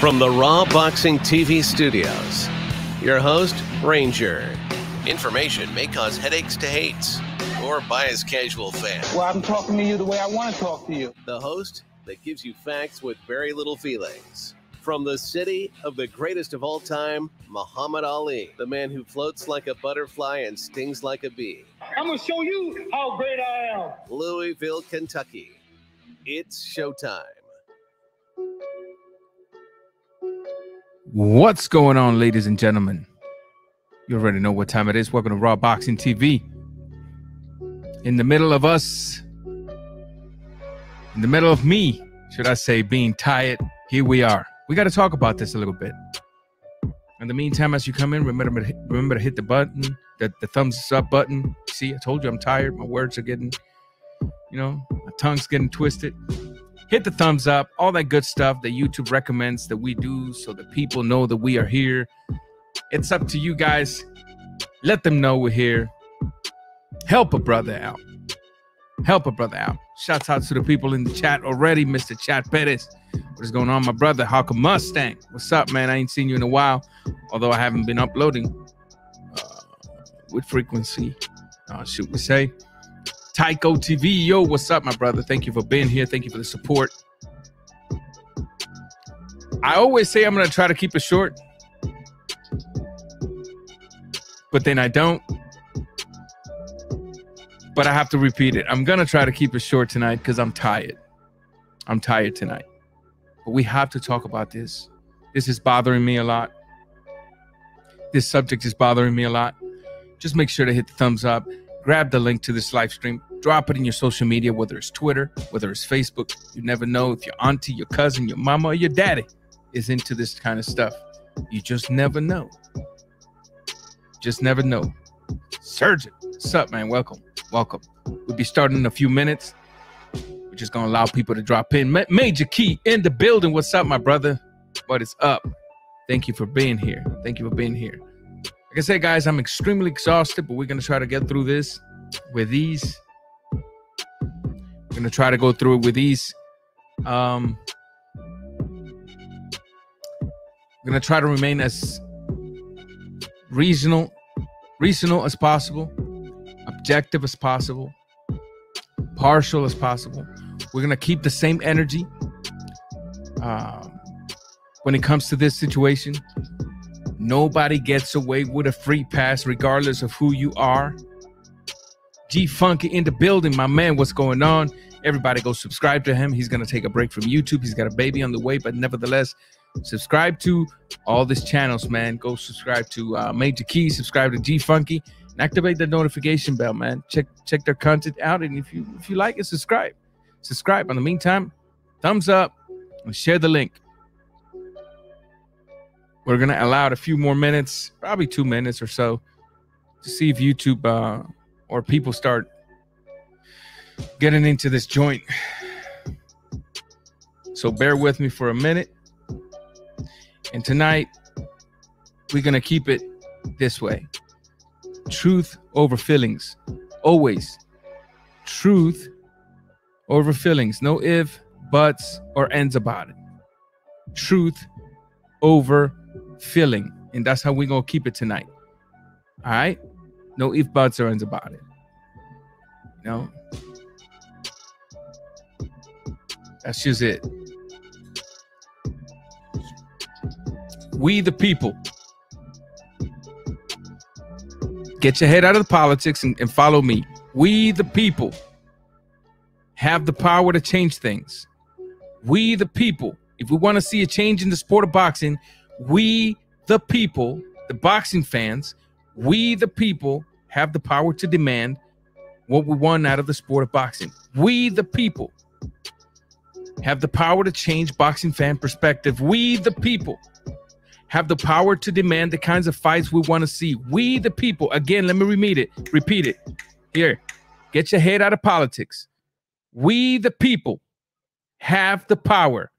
From the Raw Boxing TV studios, your host, Ranger. Information may cause headaches to hates or bias casual fans. Well, I'm talking to you the way I want to talk to you. The host that gives you facts with very little feelings. From the city of the greatest of all time, Muhammad Ali, the man who floats like a butterfly and stings like a bee. I'm going to show you how great I am. Louisville, Kentucky. It's showtime. What's going on, ladies and gentlemen? You already know what time it is. Welcome to Raw Boxing TV. In the middle of us, in the middle of me, should I say, being tired, here we are. We got to talk about this a little bit. In the meantime, as you come in, remember to hit the button, the thumbs up button. See, I told you I'm tired. My words are getting, my tongue's getting twisted. Hit the thumbs up, all that good stuff that YouTube recommends that we do so that people know that we are here. It's up to you guys. Let them know we're here. Help a brother out. Help a brother out. Shouts out to the people in the chat already. Mr. Chat Perez. What is going on, my brother? Hawk Mustang. What's up, man? I ain't seen you in a while. Although I haven't been uploading with frequency. Should we say? Tycho TV. Yo, what's up, my brother? Thank you for being here. Thank you for the support. I always say I'm going to try to keep it short. But then I don't. But I have to repeat it. I'm going to try to keep it short tonight because I'm tired. I'm tired tonight. But we have to talk about this. This is bothering me a lot. This subject is bothering me a lot. Just make sure to hit the thumbs up. Grab the link to this live stream. Drop it in your social media, whether it's Twitter, whether it's Facebook. You never know if your auntie, your cousin, your mama, or your daddy is into this kind of stuff. You just never know. Just never know. Surgeon, what's up, man? Welcome. We'll be starting in a few minutes. We're just going to allow people to drop in. Major Key in the building. What's up, my brother? What is up? Thank you for being here. Like I said, guys, I'm extremely exhausted, but we're going to try to get through this with ease. We're going to try to go through it with ease. We're going to try to remain as reasonable as possible, objective as possible, partial as possible. We're going to keep the same energy when it comes to this situation. Nobody gets away with a free pass regardless of who you are. G Funky in the building, my man. What's going on? Everybody go subscribe to him. He's going to take a break from YouTube. He's got a baby on the way, but nevertheless, subscribe to all these channels, man. Go subscribe to Major Key, subscribe to G Funky, and activate the notification bell, man. Check their content out, and if you like it, subscribe. In the meantime, thumbs up and share the link. We're going to allow it a few more minutes, probably 2 minutes or so, to see if YouTube or people start getting into this joint. So bear with me for a minute. And tonight, we're going to keep it this way. Truth over feelings. Always. Truth over feelings. No if, buts, or ends about it. Truth over feeling, and that's how we're gonna keep it tonight. All right, no if, buts, or ends about it. That's just it. We the people, get your head out of the politics and follow me. We the people have the power to change things. We the people, if we want to see a change in the sport of boxing, we, the people, the boxing fans, we, the people, have the power to demand what we want out of the sport of boxing. We, the people, have the power to change boxing fan perspective. We, the people, have the power to demand the kinds of fights we want to see. We, the people, again, let me repeat it. Here, get your head out of politics. We, the people, have the power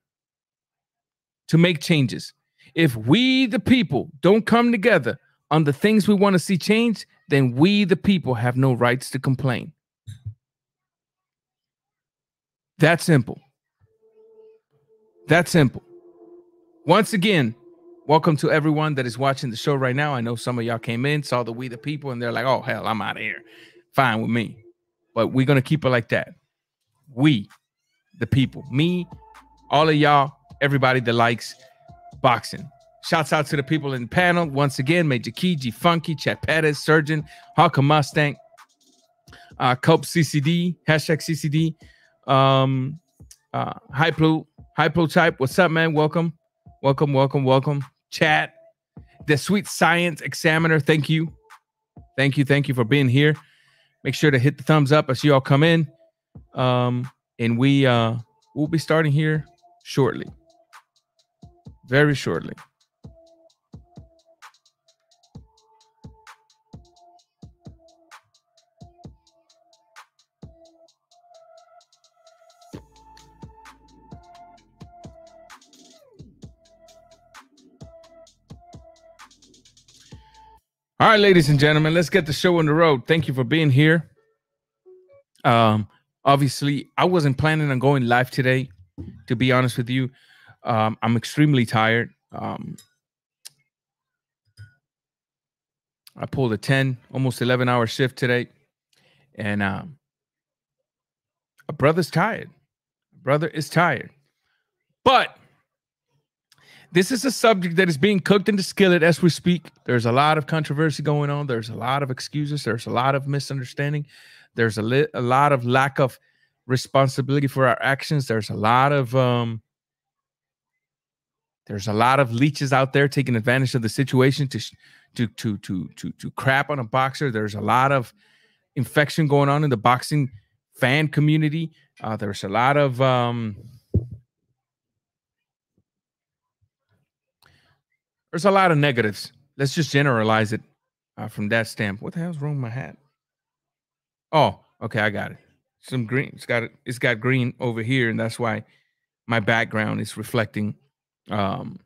to make changes. If we, the people, don't come together on the things we want to see change, then we, the people, have no rights to complain. That simple. That simple. Once again, welcome to everyone that is watching the show right now. I know some of y'all came in, saw the We the People, and they're like, oh, hell, I'm out of here. Fine with me. But we're going to keep it like that. We, the people, me, all of y'all, everybody that likes boxing. Shouts out to the people in the panel. Once again, Major Key, G Funky, Chet Pettis, Surgeon, Hawker Mustang, Cope CCD, hashtag CCD, Hypo Type. What's up, man? Welcome. Chat, the Sweet Science Examiner. Thank you for being here. Make sure to hit the thumbs up as you all come in. And we'll be starting here shortly. Very shortly. All right, ladies and gentlemen, let's get the show on the road. Thank you for being here. Obviously, I wasn't planning on going live today, to be honest with you. I'm extremely tired. I pulled a 10, almost 11-hour shift today. And a brother's tired. Brother is tired. But this is a subject that is being cooked in the skillet as we speak. There's a lot of controversy going on. There's a lot of excuses. There's a lot of misunderstanding. There's a lot of lack of responsibility for our actions. There's a lot of leeches out there taking advantage of the situation to crap on a boxer. There's a lot of infection going on in the boxing fan community. There's a lot of there's a lot of negatives. Let's just generalize it from that standpoint. What the hell's wrong with my hat? Oh, okay, I got it. Some green. It's got green over here, and that's why my background is reflecting on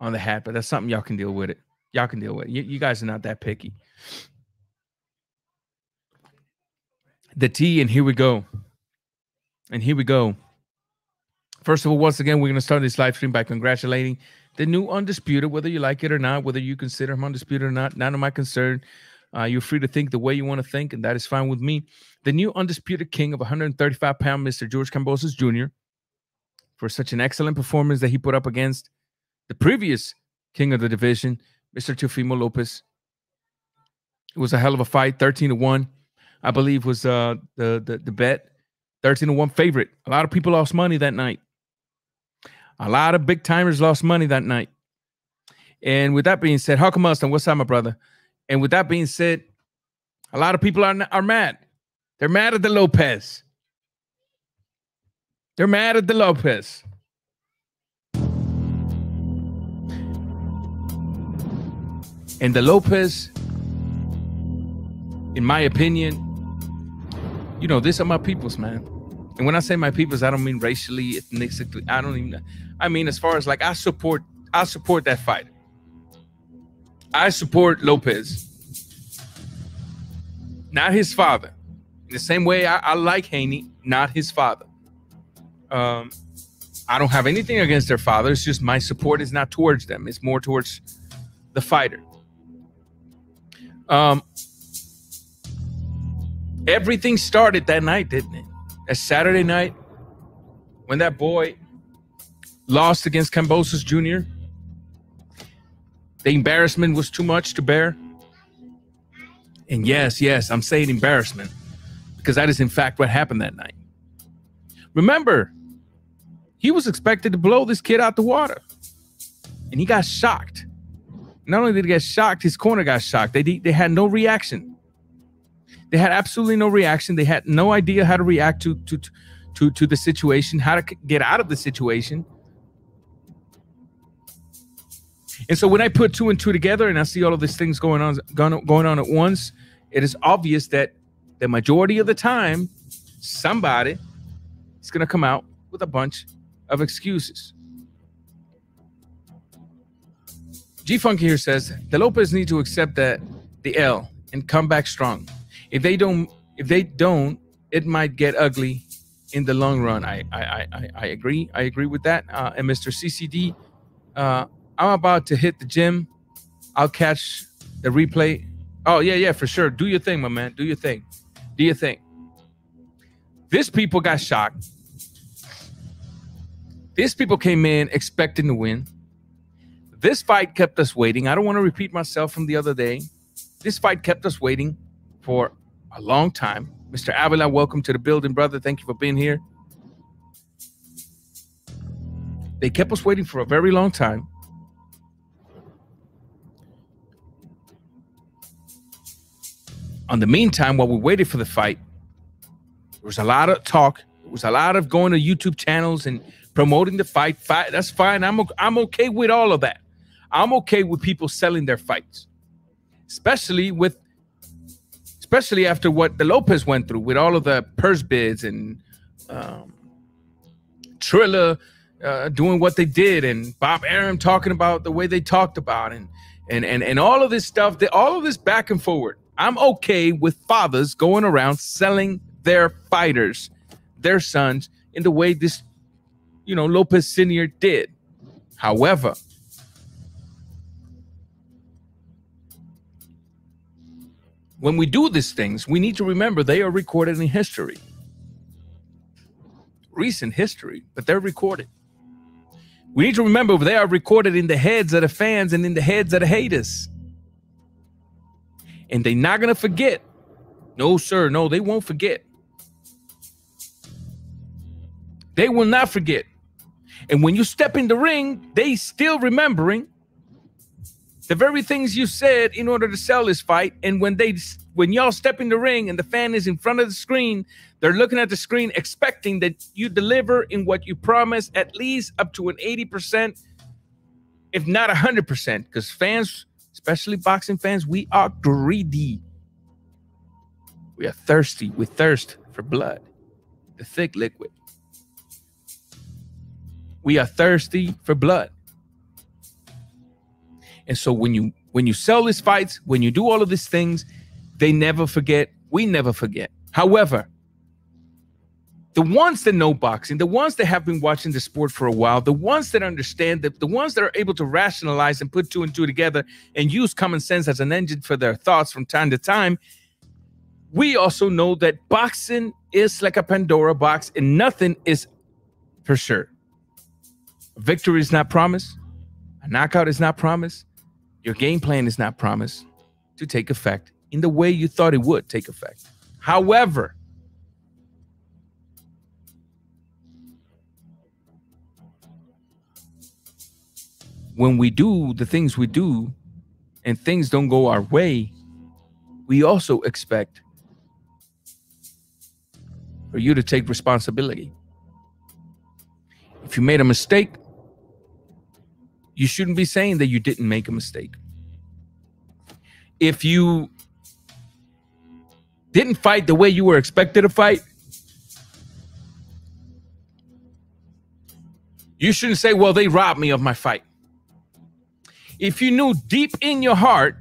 the hat. But that's something y'all can deal with it. Y'all can deal with it. You guys are not that picky. The tea, and here we go. First of all, once again, we're going to start this live stream by congratulating the new Undisputed, whether you like it or not, whether you consider him undisputed or not, none of my concern. You're free to think the way you want to think, and that is fine with me. The new Undisputed King of 135-pound Mr. George Kambosos Jr. for such an excellent performance that he put up against the previous king of the division, Mr. Teofimo Lopez. It was a hell of a fight, 13-1. I believe was the bet, 13-1 favorite. A lot of people lost money that night. A lot of big timers lost money that night. And with that being said, Hawker Mustang, what's up, my brother? And with that being said, a lot of people are mad. They're mad at the Lopez. They're mad at the Lopez. And the Lopez, in my opinion, you know, these are my peoples, man. And when I say my peoples, I don't mean racially, ethnically. I mean, as far as like, I support that fight. I support Lopez. Not his father. In the same way I like Haney, not his father. I don't have anything against their father. It's just my support is not towards them. It's more towards the fighter. Everything started that night, didn't it? That Saturday night when that boy lost against Kambosos Jr. The embarrassment was too much to bear. And yes, I'm saying embarrassment because that is in fact what happened that night. Remember, he was expected to blow this kid out the water. And he got shocked. Not only did he get shocked, his corner got shocked. They had no reaction. They had absolutely no reaction. They had no idea how to react to the situation, how to get out of the situation. And so when I put two and two together and I see all of these things going on at once, it is obvious that the majority of the time, somebody is going to come out with a bunch of excuses. G Funky here says the Lopez need to accept the L and come back strong. If they don't, it might get ugly in the long run. I agree. I agree with that. And Mr. CCD I'm about to hit the gym. I'll catch the replay. Oh, yeah, for sure. Do your thing, my man. Do your thing. Do your thing. These people got shocked. These people came in expecting to win. This fight kept us waiting. I don't want to repeat myself from the other day. This fight kept us waiting for a long time. Mr. Avila, welcome to the building, brother. Thank you for being here. They kept us waiting for a very long time. In the meantime, while we waited for the fight, there was a lot of talk. There was a lot of going to YouTube channels and promoting the fight. That's fine. I'm okay with all of that. I'm okay with people selling their fights, especially after what the Lopez went through with all of the purse bids and Trilla doing what they did, and Bob Arum talking about the way they talked about, and all of this stuff, all of this back and forward. I'm okay with fathers going around selling their fighters, their sons, in the way this, Lopez Sr. did. However, when we do these things, we need to remember they are recorded in history. Recent history, but they're recorded. We need to remember they are recorded in the heads of the fans and in the heads of the haters. And they're not going to forget. No, sir. No, they won't forget. They will not forget. And when you step in the ring, they still remembering the very things you said in order to sell this fight. And when y'all step in the ring and the fan is in front of the screen, they're looking at the screen expecting that you deliver in what you promised, at least up to an 80%, if not 100%. Because fans, especially boxing fans, we are greedy. We are thirsty. We thirst for blood, the thick liquid. We are thirsty for blood. And so when you sell these fights, when you do all of these things, they never forget. We never forget. However, the ones that know boxing, the ones that have been watching the sport for a while, the ones that understand, the ones that are able to rationalize and put two and two together and use common sense as an engine for their thoughts from time to time, we also know that boxing is like a Pandora box and nothing is for sure. A victory is not promised. A knockout is not promised. Your game plan is not promised to take effect in the way you thought it would take effect. However, when we do the things we do and things don't go our way, we also expect for you to take responsibility. If you made a mistake, you shouldn't be saying that you didn't make a mistake. If you didn't fight the way you were expected to fight, you shouldn't say, well, they robbed me of my fight. If you knew deep in your heart,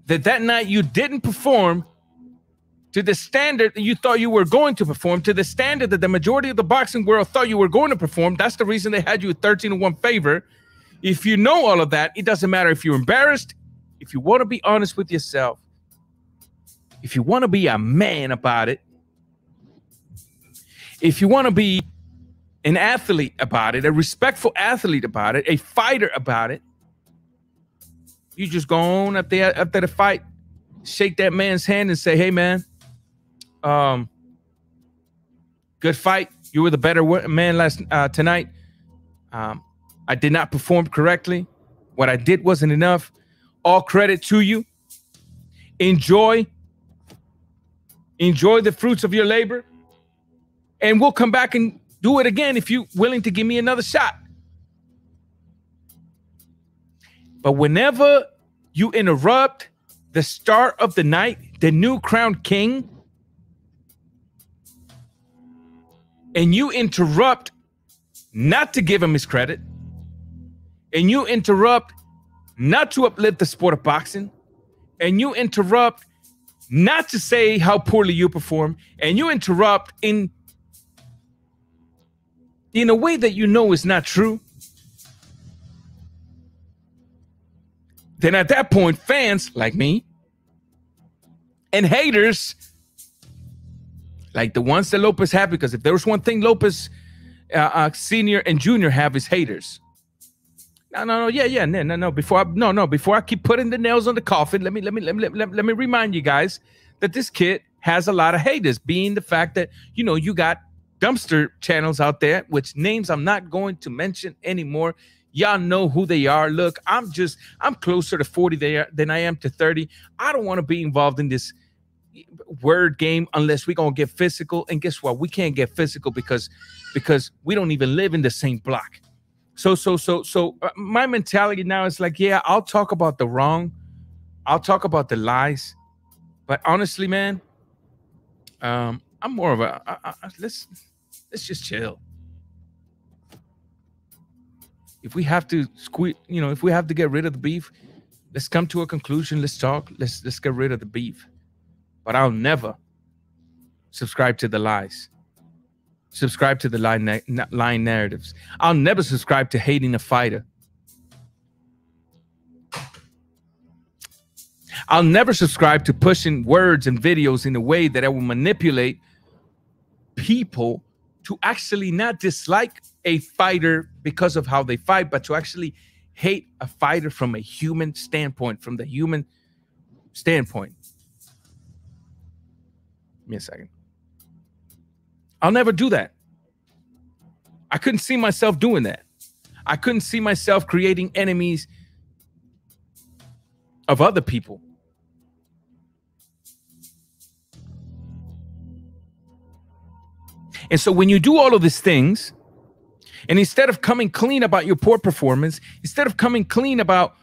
that night you didn't perform to the standard that you thought you were going to perform, to the standard that the majority of the boxing world thought you were going to perform, that's the reason they had you at 13-1 favor. If you know all of that, it doesn't matter if you're embarrassed, if you want to be honest with yourself, if you want to be a man about it, if you want to be an athlete about it, a respectful athlete about it, a fighter about it, you just go on up there after the fight, shake that man's hand and say, hey, man, good fight. You were the better man tonight. I did not perform correctly. What I did wasn't enough. All credit to you. Enjoy the fruits of your labor. And we'll come back and do it again if you're willing to give me another shot. But whenever you interrupt the start of the night, the new crowned king, and you interrupt not to give him his credit, and you interrupt not to uplift the sport of boxing, and you interrupt not to say how poorly you perform, and you interrupt in a way that you know is not true, then at that point, fans like me and haters like the ones that Lopez have, because if there was one thing Lopez Sr. and Jr. have is haters. No. Before I keep putting the nails on the coffin, let me remind you guys that this kid has a lot of haters, being the fact that, you know, you got dumpster channels out there, which names I'm not going to mention anymore. Y'all know who they are. Look, I'm closer to 40 there than I am to 30. I don't want to be involved in this word game unless we're going to get physical. And guess what? We can't get physical because we don't even live in the same block. So my mentality now is like, yeah, I'll talk about the wrong. I'll talk about the lies. But honestly, man, I'm more of a let's just chill. If we have to if we have to get rid of the beef, let's come to a conclusion. Let's talk. Let's get rid of the beef. But I'll never subscribe to the lies. Subscribe to the lying narratives. I'll never subscribe to hating a fighter. I'll never subscribe to pushing words and videos in a way that I will manipulate people to actually not dislike a fighter because of how they fight, but to actually hate a fighter from a human standpoint, from the human standpoint. Give me a second. I'll never do that. I couldn't see myself doing that. I couldn't see myself creating enemies of other people. And so when you do all of these things, and instead of coming clean about your poor performance, instead of coming clean about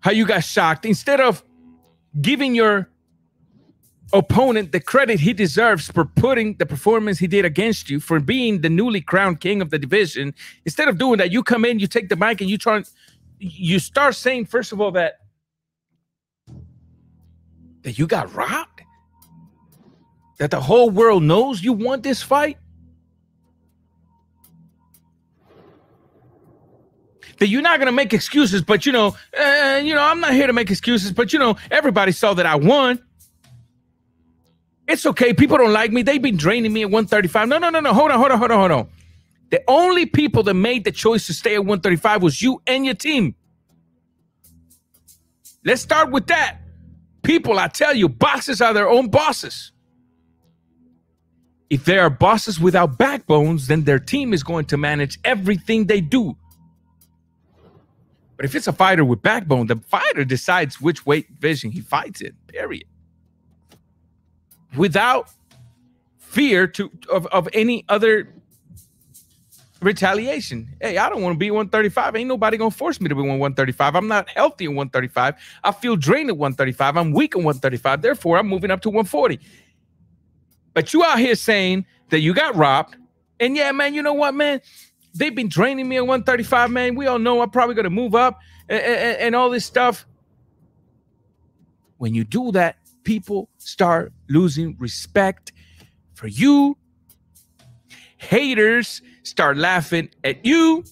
how you got shocked, instead of giving your opponent the credit he deserves for putting the performance he did against you, for being the newly crowned king of the division, instead of doing that, you come in, you take the mic, and you start saying, first of all, that you got robbed, that the whole world knows you won this fight, that you're not going to make excuses, but I'm not here to make excuses, but everybody saw that I won. It's okay. People don't like me. They've been draining me at 135. No. Hold on. The only people that made the choice to stay at 135 was you and your team. Let's start with that. People, I tell you, bosses are their own bosses. If they are bosses without backbones, then their team is going to manage everything they do. But if it's a fighter with backbone, the fighter decides which weight division he fights in, period. Without fear of any other retaliation. Hey, I don't want to be 135. Ain't nobody going to force me to be 135. I'm not healthy at 135. I feel drained at 135. I'm weak at 135. Therefore, I'm moving up to 140. But you out here saying that you got robbed. And yeah, man, you know what, man? They've been draining me at 135, man. We all know I'm probably going to move up and all this stuff. When you do that, people start losing respect for you. Haters start laughing at you.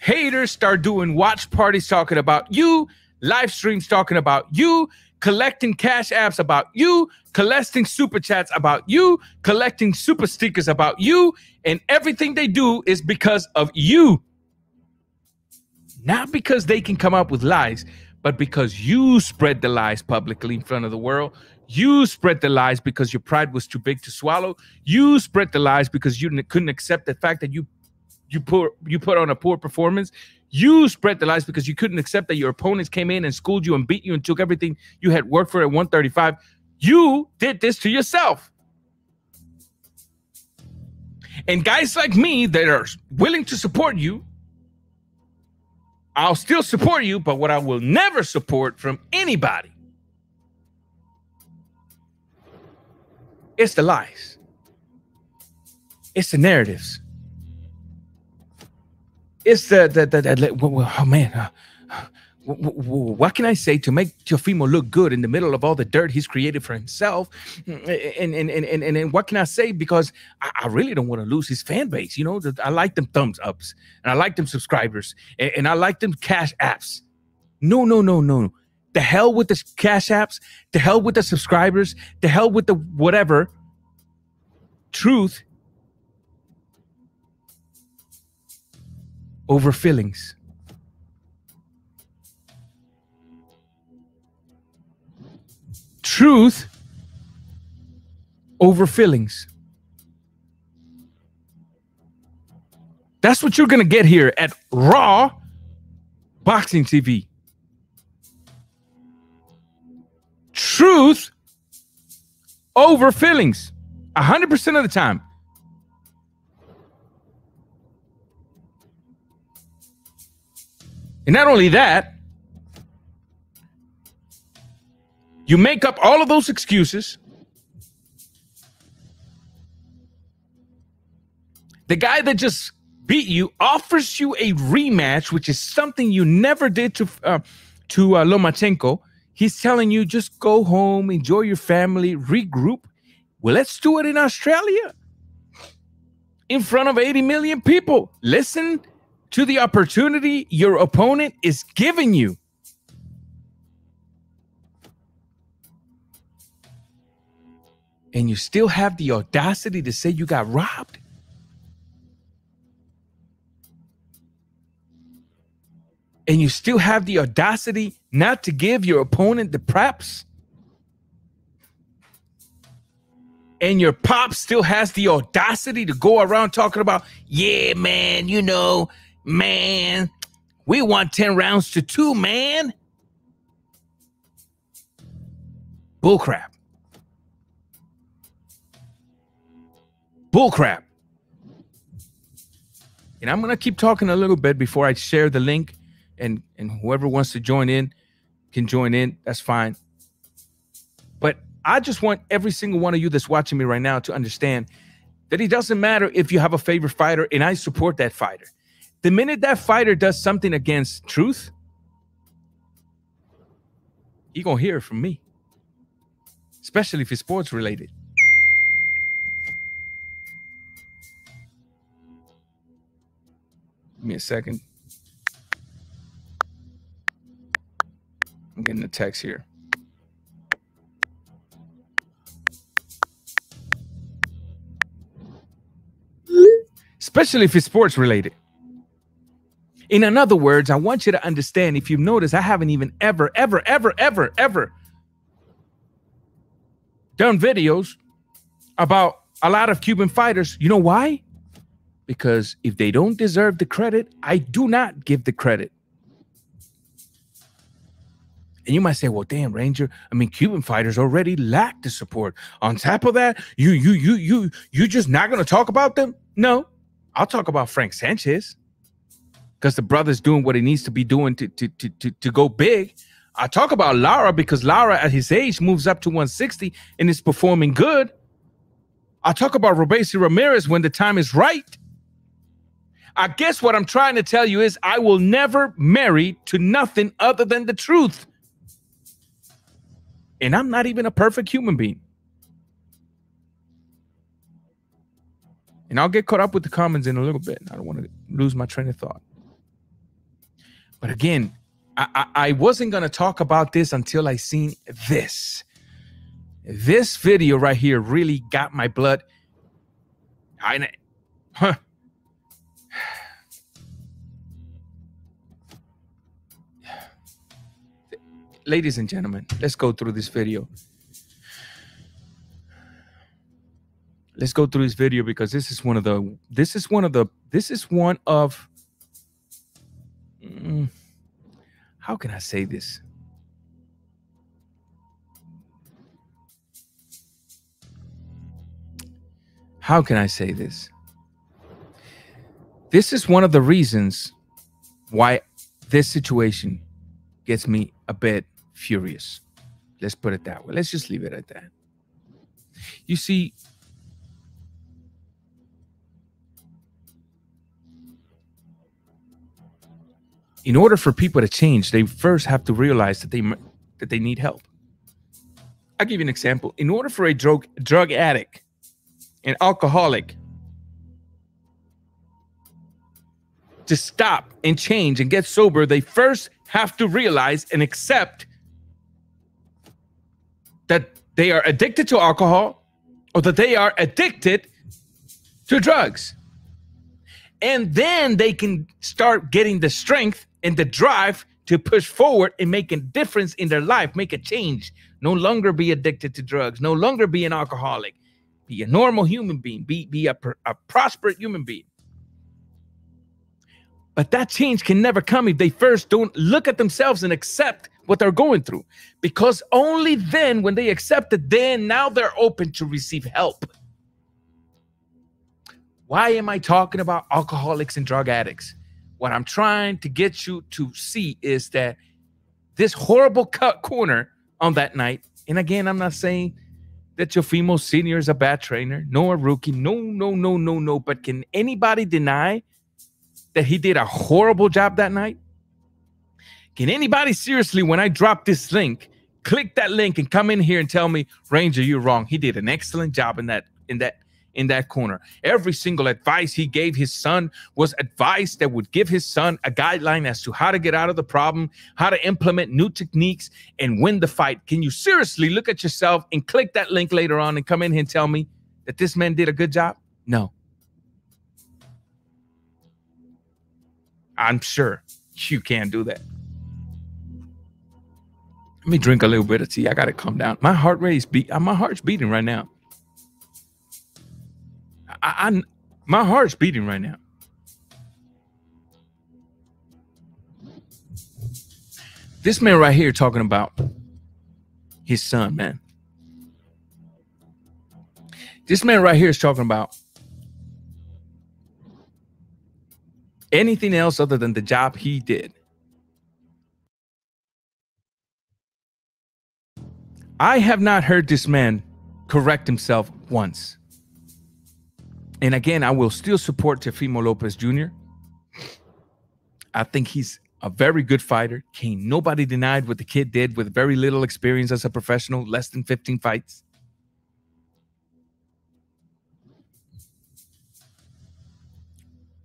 Haters start doing watch parties talking about you, live streams talking about you, collecting cash apps about you, collecting super chats about you, collecting super stickers about you, and everything they do is because of you. Not because they can come up with lies, but because you spread the lies publicly in front of the world. You spread the lies because your pride was too big to swallow. You spread the lies because you couldn't accept the fact that you put on a poor performance. You spread the lies because you couldn't accept that your opponents came in and schooled you and beat you and took everything you had worked for at 135. You did this to yourself. And guys like me that are willing to support you, I'll still support you, but what I will never support from anybody is the lies. It's the narratives. It's oh man, what can I say to make Teofimo look good in the middle of all the dirt he's created for himself? And what can I say? Because I really don't want to lose his fan base. You know, I like them thumbs ups, and I like them subscribers, and I like them cash apps. No, no, no, no. The hell with the cash apps. The hell with the subscribers. The hell with the whatever. Truth over feelings. Truth over feelings. That's what you're going to get here at Raw Boxing TV. Truth over feelings. 100% of the time. And not only that, you make up all of those excuses. The guy that just beat you offers you a rematch, which is something you never did to Lomachenko. He's telling you, just go home, enjoy your family, regroup. Well, let's do it in Australia in front of 80 million people. Listen to the opportunity your opponent is giving you. And you still have the audacity to say you got robbed? And you still have the audacity not to give your opponent the preps? And your pop still has the audacity to go around talking about, yeah, man, you know, man, we want 10 rounds to 2, man. Bullcrap. Bullcrap. And I'm going to keep talking a little bit before I share the link, and whoever wants to join in can join in. That's fine. But I just want every single one of you that's watching me right now to understand that it doesn't matter if you have a favorite fighter, and I support that fighter. The minute that fighter does something against truth, you're going to hear it from me, especially if it's sports related. Give me a second. I'm getting a text here. Especially if it's sports related. In other words, I want you to understand, if you've noticed, I haven't even ever done videos about a lot of Cuban fighters. You know why? Because if they don't deserve the credit, I do not give the credit. And you might say, well, damn, Ranger, I mean, Cuban fighters already lack the support. On top of that, you just not going to talk about them? No, I'll talk about Frank Sanchez because the brother's doing what he needs to be doing to go big. I talk about Lara because Lara at his age moves up to 160 and is performing good. I talk about Robeisy Ramirez when the time is right. I guess what I'm trying to tell you is I will never marry to nothing other than the truth. And I'm not even a perfect human being. And I'll get caught up with the comments in a little bit. I don't want to lose my train of thought. But again, I wasn't going to talk about this until I seen this. This video right here really got my blood. Ladies and gentlemen, let's go through this video. Let's go through this video because this is one of how can I say this? How can I say this? This is one of the reasons why this situation gets me a bit furious. Let's put it that way. Let's just leave it at that. You see, in order for people to change, they first have to realize that they need help. I'll give you an example. In order for a drug addict, an alcoholic, to stop and change and get sober, they first have to realize and accept that they are addicted to alcohol or that they are addicted to drugs. And then they can start getting the strength and the drive to push forward and make a difference in their life, make a change. No longer be addicted to drugs, no longer be an alcoholic, be a normal human being, be a prosperous human being. But that change can never come if they first don't look at themselves and accept what they're going through. Because only then, when they accept it, then now they're open to receive help. Why am I talking about alcoholics and drug addicts? What I'm trying to get you to see is that this horrible cut corner on that night, and again, I'm not saying that Teofimo Sr. is a bad trainer, nor a rookie. No. But can anybody deny that he did a horrible job that night? Can anybody seriously, when I drop this link, click that link and come in here and tell me, Ranger, you're wrong? He did an excellent job in that corner. Every single advice he gave his son was advice that would give his son a guideline as to how to get out of the problem, how to implement new techniques and win the fight. Can you seriously look at yourself and click that link later on and come in here and tell me that this man did a good job? No. I'm sure you can't do that. Let me drink a little bit of tea. I got to calm down. My heart rate is my heart's beating right now. My heart's beating right now. This man right here talking about his son, man. This man right here is talking about anything else other than the job he did. I have not heard this man correct himself once. And again, I will still support Teofimo Lopez Jr. I think he's a very good fighter. Can't nobody denied what the kid did with very little experience as a professional, less than 15 fights.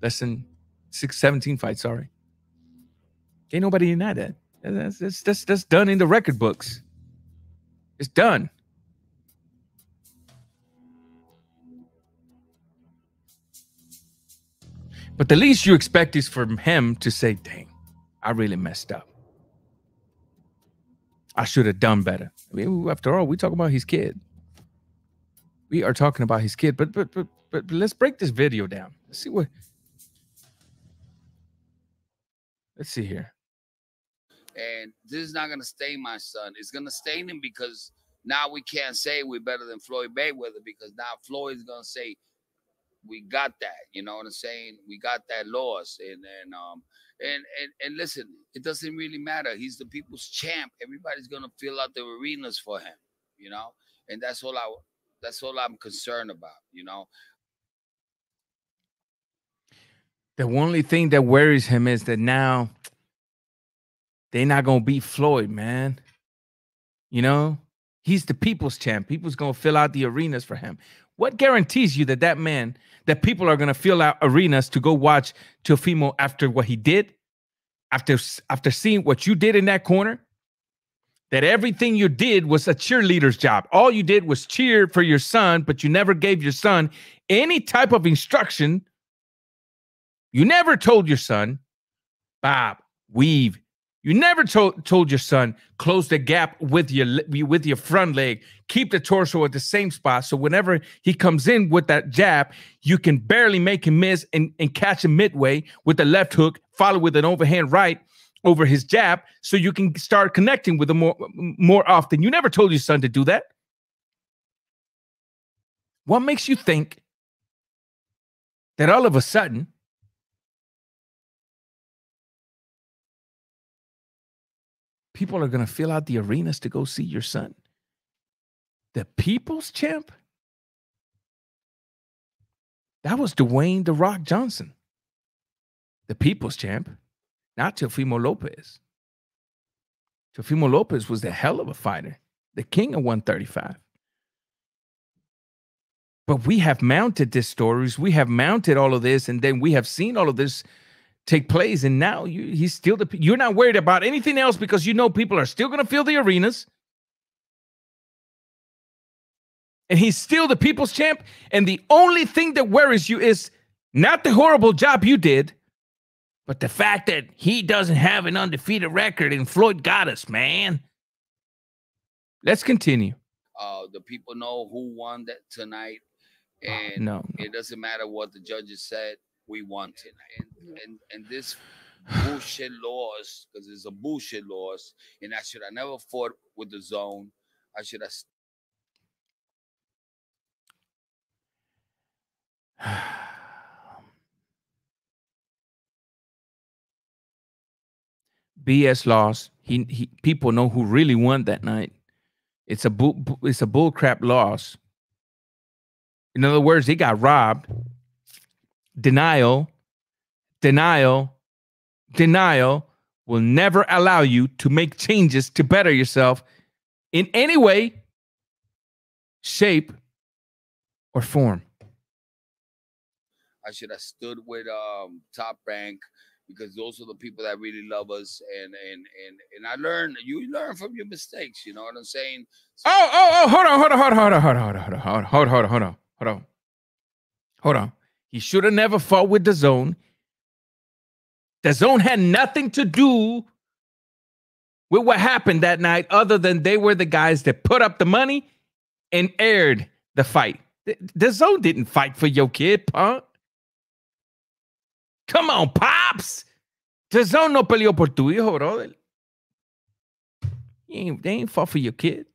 Less than 17 fights, sorry. Can't nobody deny that. That's done in the record books. It's done. But the least you expect is from him to say, dang, I really messed up. I should have done better. I mean, after all, we talk about his kid. We are talking about his kid. But let's break this video down. Let's see what. Let's see here. And this is not going to stain my son. It's going to stain him because now we can't say we're better than Floyd Mayweather because now Floyd is going to say, we got that, you know what I'm saying? We got that loss. And listen, it doesn't really matter. He's the people's champ. Everybody's going to fill out the arenas for him, you know? And that's all I'm concerned about, you know? The only thing that worries him is that now they're not going to beat Floyd, man. You know, he's the people's champ. People's going to fill out the arenas for him. What guarantees you that man, that people are going to fill out arenas to go watch Teofimo after what he did, after seeing what you did in that corner, that everything you did was a cheerleader's job. All you did was cheer for your son, but you never gave your son any type of instruction. You never told your son, Bob, weave. You never told your son, close the gap with your front leg, keep the torso at the same spot. So whenever he comes in with that jab, you can barely make him miss and catch him midway with the left hook, follow with an overhand right over his jab so you can start connecting with him more often. You never told your son to do that. What makes you think that all of a sudden people are going to fill out the arenas to go see your son? The people's champ? That was Dwayne "The Rock" Johnson. The people's champ, not Teofimo Lopez. Teofimo Lopez was the hell of a fighter, the king of 135. But we have mounted these stories. We have mounted all of this, and then we have seen all of this take place, and now he's still you're not worried about anything else because you know people are still going to fill the arenas, and he's still the people's champ. And the only thing that worries you is not the horrible job you did, but the fact that he doesn't have an undefeated record, and Floyd got us, man. Let's continue. The people know who won that tonight, and it doesn't matter what the judges said. We won tonight, and this bullshit loss, because it's a bullshit loss, and I should have never fought with the zone. I should have. BS loss. He people know who really won that night. It's a bull crap loss. In other words, he got robbed. Denial will never allow you to make changes to better yourself in any way, shape, or form. I should have stood with Top Rank, because those are the people that really love us, and I learned. You learn from your mistakes. You know what I'm saying? So Hold on. He should have never fought with the zone. The zone had nothing to do with what happened that night, other than they were the guys that put up the money and aired the fight. The zone didn't fight for your kid, punk. Come on, Pops. The zone no peleó por tu hijo, brother. They ain't fought for your kid.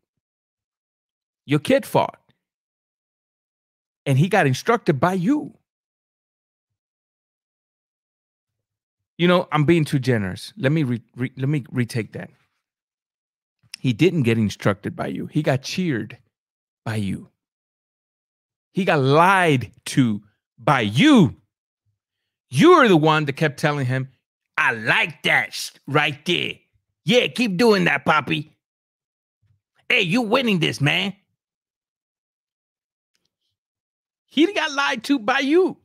Your kid fought. And he got instructed by you. You know, I'm being too generous. Let me retake that. He didn't get instructed by you. He got cheered by you. He got lied to by you. You're the one that kept telling him, I like that right there. Yeah, keep doing that, Poppy. Hey, you winning this, man. He got lied to by you.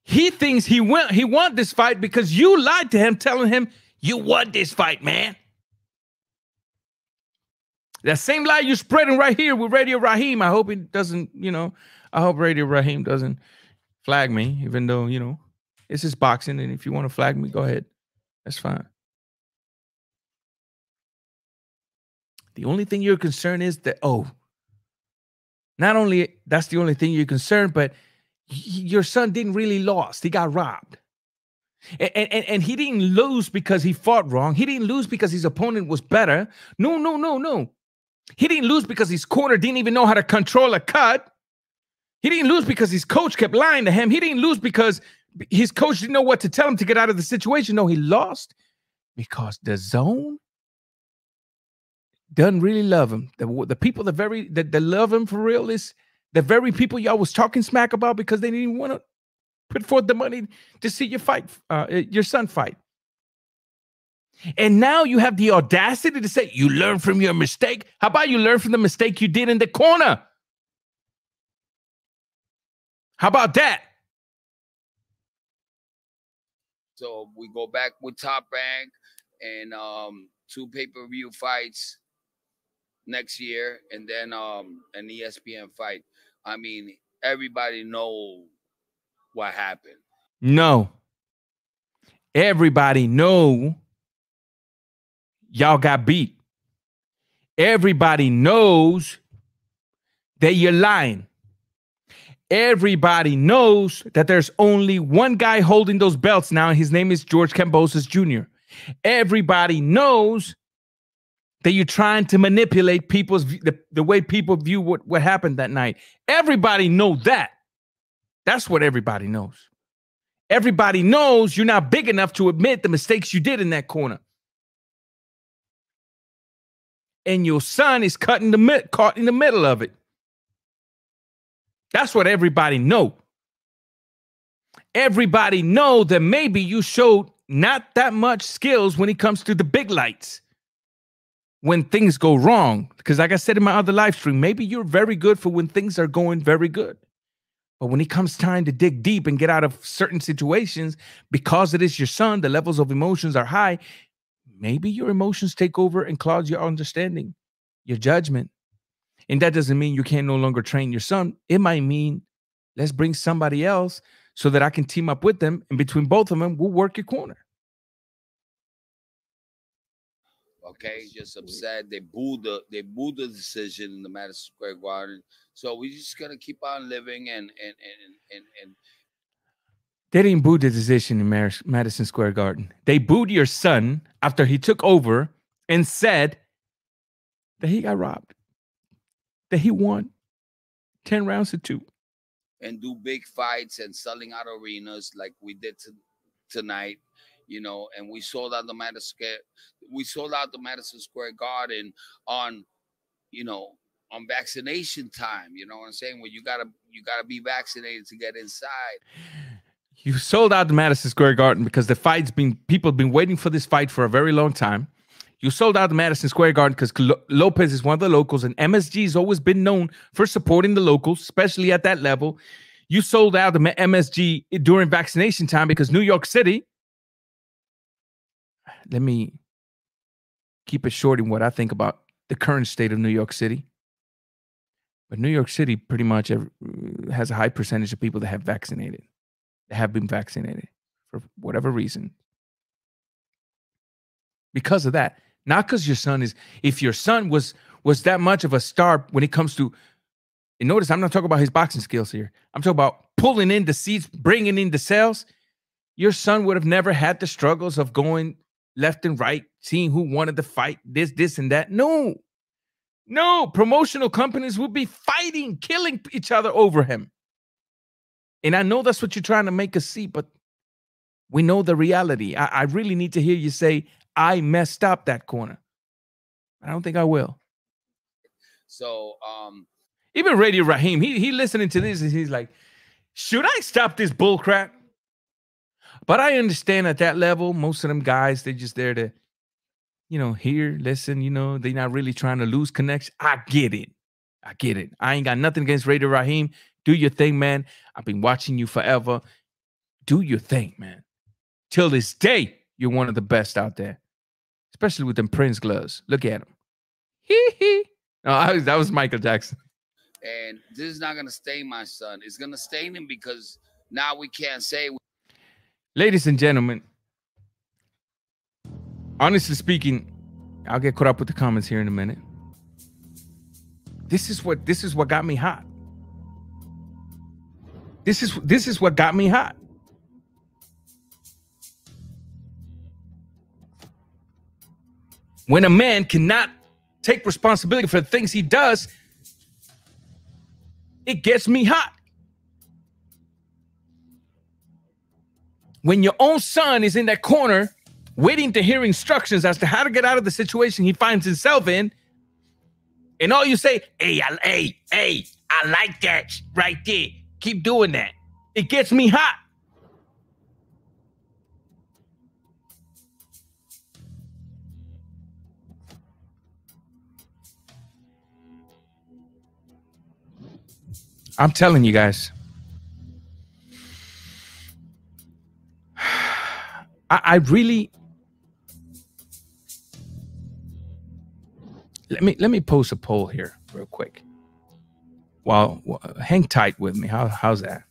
He thinks he won this fight because you lied to him, telling him you won this fight, man. That same lie you're spreading right here with Radio Raheem. I hope it doesn't, I hope Radio Raheem doesn't flag me, even though, it's just boxing. And if you want to flag me, go ahead. That's fine. The only thing you're concerned is that, not only that's the only thing you're concerned, but your son didn't really lose. He got robbed. And he didn't lose because he fought wrong. He didn't lose because his opponent was better. No. He didn't lose because his corner didn't even know how to control a cut. He didn't lose because his coach kept lying to him. He didn't lose because his coach didn't know what to tell him to get out of the situation. No, he lost because the zone doesn't really love him. The people that love him for real is the very people y'all was talking smack about because they didn't even want to put forth the money to see your son fight. And now you have the audacity to say you learn from your mistake. How about you learn from the mistake you did in the corner? How about that? So we go back with Top Rank and 2 pay-per-view fights next year, and then an ESPN fight. I mean, everybody knows what happened. No. Everybody know y'all got beat. Everybody knows that you're lying. Everybody knows that there's only one guy holding those belts now, and his name is George Kambosos Jr. Everybody knows that you're trying to manipulate the way people view what happened that night. Everybody knows that. That's what everybody knows. Everybody knows you're not big enough to admit the mistakes you did in that corner. And your son is caught in the middle of it. That's what everybody know. Everybody know that maybe you showed not that much skills when it comes to the big lights. When things go wrong. Because like I said in my other live stream, maybe you're very good for when things are going very good. But when it comes time to dig deep and get out of certain situations, because it is your son, the levels of emotions are high. Maybe your emotions take over and cloud your understanding, your judgment. And that doesn't mean you can't no longer train your son. It might mean let's bring somebody else so that I can team up with them. And between both of them, we'll work your corner. Okay, just upset. They booed the decision in the Madison Square Garden. So we just gotta keep on living and They didn't boo the decision in Madison Square Garden. They booed your son after he took over and said that he got robbed, that he won 10 rounds to 2. and do big fights and selling out arenas like we did tonight, you know, and we sold out the Madison Square Garden on, you know, on vaccination time. You know what I'm saying? Where you gotta be vaccinated to get inside. You sold out the Madison Square Garden because people have been waiting for this fight for a very long time. You sold out the Madison Square Garden because Lopez is one of the locals, and MSG has always been known for supporting the locals, especially at that level. You sold out the MSG during vaccination time because New York City. Let me keep it short in what I think about the current state of New York City. But New York City pretty much has a high percentage of people that have been vaccinated for whatever reason. Because of that, not because your son is, if your son was that much of a star when it comes to, and notice I'm not talking about his boxing skills here. I'm talking about pulling in the seats, bringing in the sales. Your son would have never had the struggles of going left and right, seeing who wanted to fight, this, and that. No, promotional companies would be fighting, killing each other over him. And I know that's what you're trying to make us see, but we know the reality. I really need to hear you say, I messed up that corner. I don't think I will. So, even Radio Raheem, he listening to this and he's like, should I stop this bull crap? But I understand at that level, most of them guys, they're just there to, hear, listen, they're not really trying to lose connection. I get it. I ain't got nothing against Radio Raheem. Do your thing, man. I've been watching you forever. Do your thing, man. Till this day, you're one of the best out there. Especially with them Prince gloves. Look at him. Hee. No, that was Michael Jackson. And this is not going to stain my son. It's going to stain him because now we can't say. Ladies and gentlemen, honestly speaking, I'll get caught up with the comments here in a minute. This is what got me hot. This is what got me hot. When a man cannot take responsibility for the things he does, it gets me hot. When your own son is in that corner waiting to hear instructions as to how to get out of the situation he finds himself in, and all you say, hey, I like that right there. Keep doing that. It gets me hot. I'm telling you guys. I really let me post a poll here real quick. Well, hang tight with me. How's that?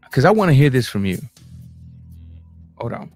Because I want to hear this from you. Hold on.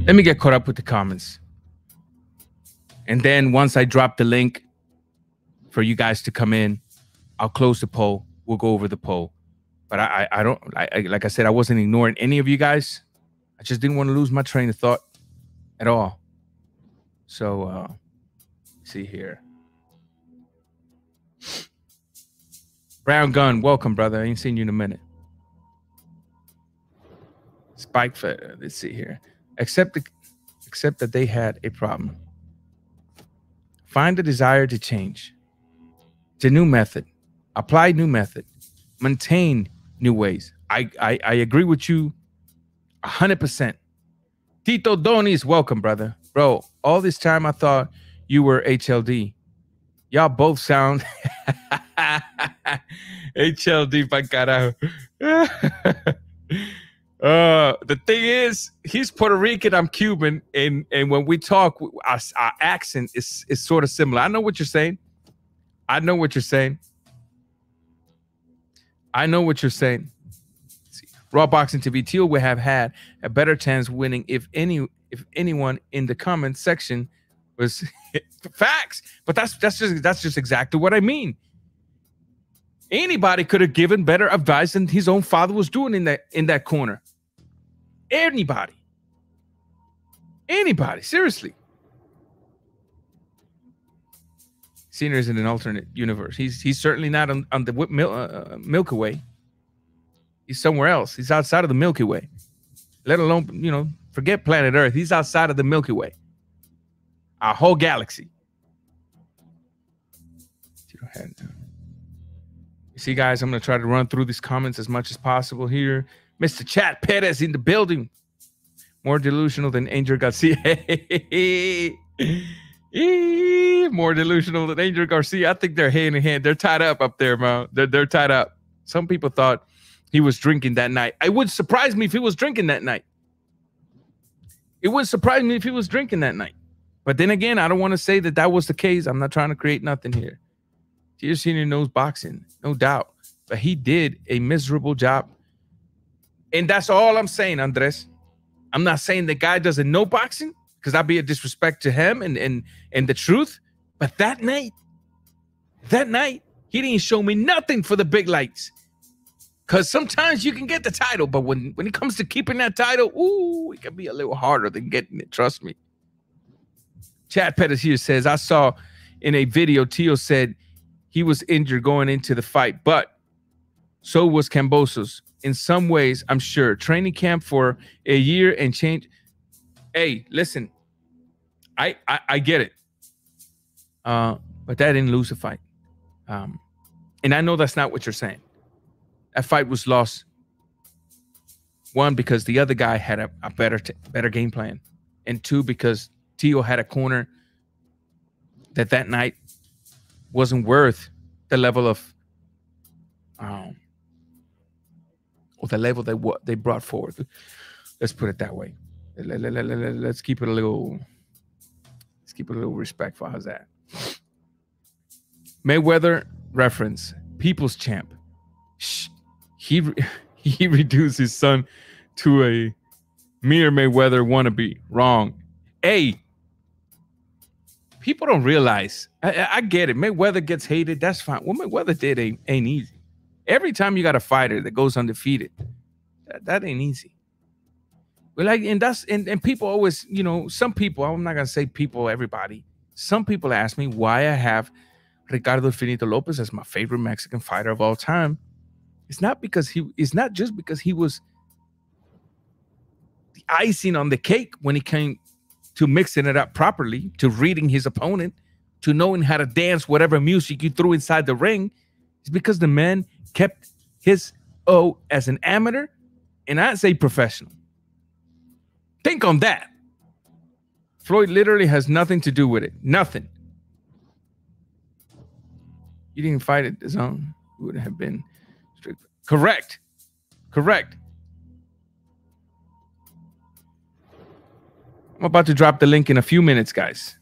Let me get caught up with the comments. And then once I drop the link for you guys to come in, I'll close the poll. We'll go over the poll. But I don't, like I said, I wasn't ignoring any of you guys. I just didn't want to lose my train of thought at all. So, see here. Brown Gun, welcome, brother. I ain't seen you in a minute. Spike, let's see here. Except that they had a problem. Find the desire to change. It's a new method. Apply new method. Maintain new ways. I agree with you 100%. Tito Donis, welcome, brother. Bro, all this time I thought you were HLD. Y'all both sound HLD pa carajo. The thing is, he's Puerto Rican, I'm Cuban, and when we talk, our accent is sort of similar. I know what you're saying. I know what you're saying. Raw Boxing TV, Teal would have had a better chance winning if anyone in the comment section was facts. But that's just exactly what I mean. Anybody could have given better advice than his own father was doing in that corner. Anybody, seriously. Senior is in an alternate universe. He's certainly not on the Milky Way. He's somewhere else. He's outside of the Milky Way. Let alone, forget planet Earth. He's outside of the Milky Way. Our whole galaxy. You see, guys, I'm going to try to run through these comments as much as possible here. Mr. Chad Perez in the building. More delusional than Angel Garcia. More delusional than Angel Garcia. I think they're hand in hand. They're tied up there, man. They're tied up. Some people thought he was drinking that night. It would surprise me if he was drinking that night. But then again, I don't want to say that was the case. I'm not trying to create nothing here. Tears Senior knows boxing, no doubt. But he did a miserable job. And that's all I'm saying, Andres. I'm not saying the guy doesn't know boxing, because that'd be a disrespect to him and the truth. But that night, he didn't show me nothing for the big lights. Because sometimes you can get the title, but when it comes to keeping that title, it can be a little harder than getting it. Trust me. Chad Pettis here says, I saw in a video, Tio said he was injured going into the fight, but so was Cambosos. In some ways, I'm sure. Training camp for a year and change. Hey, listen, I get it. But that didn't lose the fight. And I know that's not what you're saying. That fight was lost. One, because the other guy had a better game plan. And two, because Tio had a corner that night wasn't worth the level of or the level that what they brought forward. Let's put it that way. Let's keep it a little respectful. How's that? Mayweather reference, people's champ. He reduced his son to a mere Mayweather wannabe. Wrong. Hey, people don't realize. I get it. Mayweather gets hated. That's fine. What Mayweather did ain't easy. Every time you got a fighter that goes undefeated, that ain't easy. But and people always, some people, I'm not gonna say people, everybody. Some people ask me why I have Ricardo Finito Lopez as my favorite Mexican fighter of all time. It's not just because he was the icing on the cake when it came to mixing it up properly, to reading his opponent, to knowing how to dance whatever music you threw inside the ring. It's because the man kept his O as an amateur, and I'd say professional. Think on that. Floyd literally has nothing to do with it. Nothing. You didn't fight at the zone. It would have been strict. Correct. I'm about to drop the link in a few minutes, guys.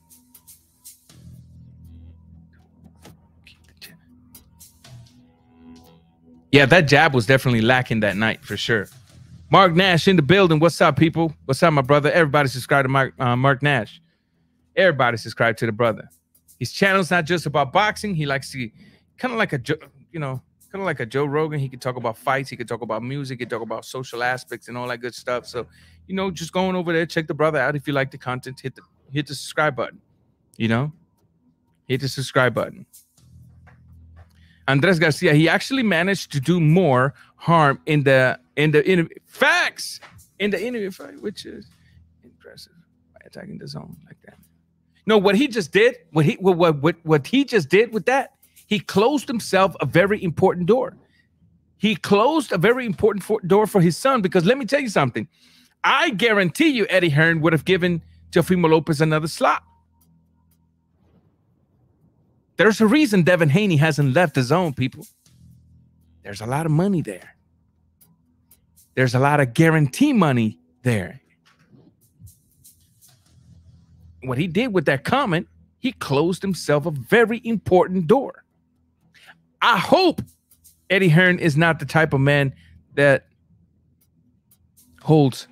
Yeah, that jab was definitely lacking that night for sure. Mark Nash in the building. What's up, people? What's up, my brother? Everybody subscribe to Mark Nash. Everybody subscribe to the brother. His channel's not just about boxing. He likes to kind of like a Joe Rogan. He could talk about fights. He could talk about music. He could talk about social aspects and all that good stuff. So, just going over there, check the brother out. If you like the content, hit the subscribe button. Hit the subscribe button. Andres Garcia, he actually managed to do more harm in the interview, which is impressive by attacking the zone like that. No, what he just did, what he just did with that, he closed himself a very important door. He closed a very important door for his son, because let me tell you something. I guarantee you Eddie Hearn would have given Teofimo Lopez another slot. There's a reason Devin Haney hasn't left the zone, people. There's a lot of money there. There's a lot of guarantee money there. What he did with that comment, he closed himself a very important door. I hope Eddie Hearn is not the type of man that holds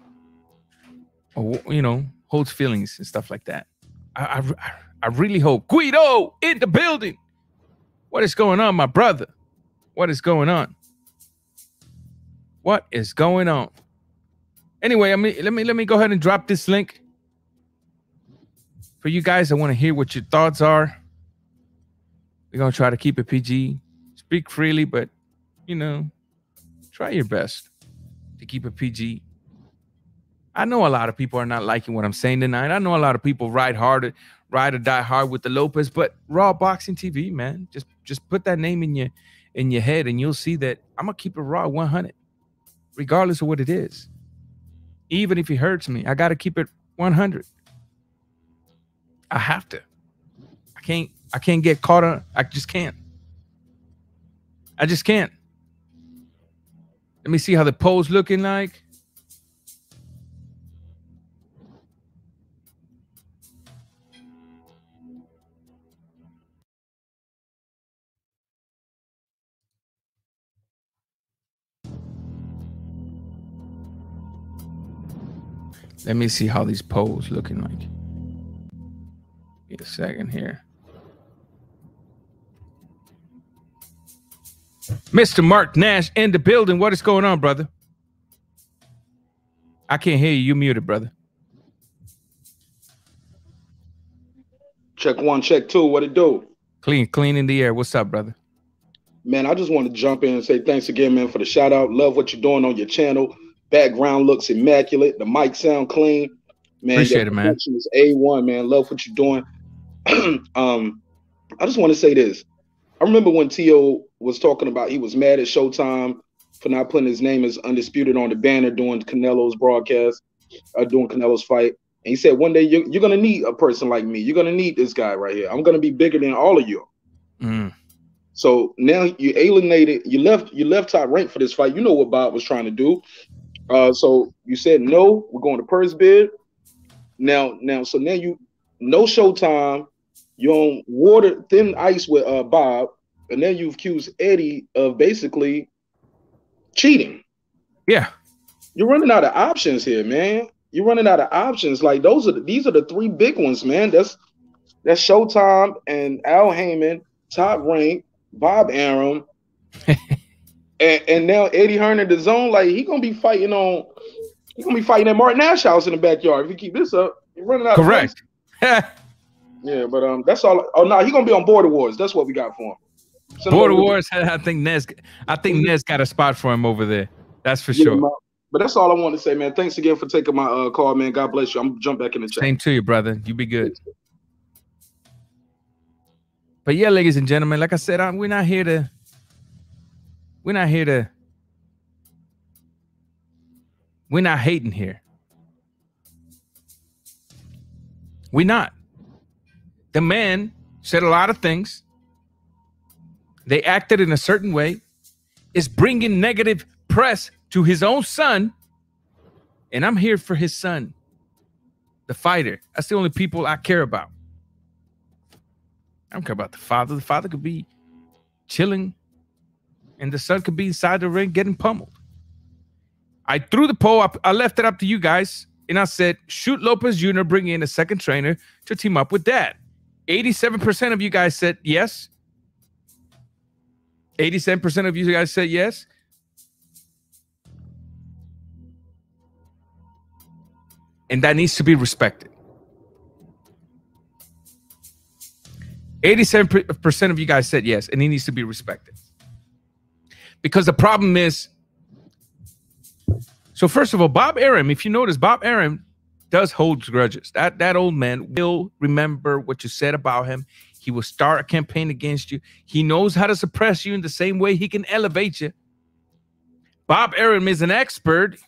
feelings and stuff like that. I really hope. Guido in the building. What is going on, my brother? What is going on? What is going on? Anyway, let me go ahead and drop this link for you guys. I want to hear what your thoughts are. We're gonna try to keep it PG. Speak freely, but try your best to keep it PG. I know a lot of people are not liking what I'm saying tonight. I know a lot of people ride or die hard with the Lopez, but Raw Boxing TV, man, just put that name in your head, and you'll see that I'm gonna keep it raw 100, regardless of what it is. Even if he hurts me, I gotta keep it 100. I have to. I can't get caught on. I just can't. I just can't. Let me see how the poll's looking like. Let me see how these polls looking like. Give me a second here. Mr. Mark Nash in the building. What is going on, brother? I can't hear you. You muted, brother. Check 1, check 2. What it do? Clean in the air. What's up, brother? Man, I just want to jump in and say thanks again, man, for the shout out. Love what you're doing on your channel. Background looks immaculate. The mic sound clean. Man, appreciate it, man. Is A1, man. Love what you're doing. I just want to say this. I remember when Tio was talking about he was mad at Showtime for not putting his name as Undisputed on the banner during Canelo's broadcast, during Canelo's fight. And he said, one day you're going to need a person like me. You're going to need this guy right here. I'm going to be bigger than all of you. Mm. So now you alienated, you left Top Rank for this fight. You know what Bob was trying to do. So you said, no, we're going to purse bid. So now you no Showtime. You're on water, thin ice with Bob. And then you've accused Eddie of basically cheating. Yeah. You're running out of options here, man. You're running out of options. Like these are the three big ones, man. That's Showtime and Al Heyman, Top Rank, Bob Arum, and now Eddie Hearn in the zone. Like he's gonna be fighting at Martin Nash house in the backyard. If you keep this up, you're running out. Correct. Yeah, but that's all. Oh no, he's gonna be on Border Wars. That's what we got for him. Border Wars. I think Nez got a spot for him over there. That's for sure. But that's all I want to say, man. Thanks again for taking my call, man. God bless you. I'm gonna jump back in the chat. Same to you, brother. You be good. But yeah, ladies and gentlemen, like I said, we're not hating here. We're not. The man said a lot of things. They acted in a certain way. It's bringing negative press to his own son. And I'm here for his son, the fighter. That's the only people I care about. I don't care about the father. The father could be chilling, and the son could be inside the ring getting pummeled. I threw the poll up. I left it up to you guys. And I said, shoot Lopez Jr., bring in a second trainer to team up with Dad. 87% of you guys said yes. 87% of you guys said yes. And that needs to be respected. 87% of you guys said yes, and he needs to be respected. Because the problem is, so first of all, Bob Arum, if you notice, Bob Arum does hold grudges. That old man will remember what you said about him. He will start a campaign against you. He knows how to suppress you in the same way he can elevate you. Bob Arum is an expert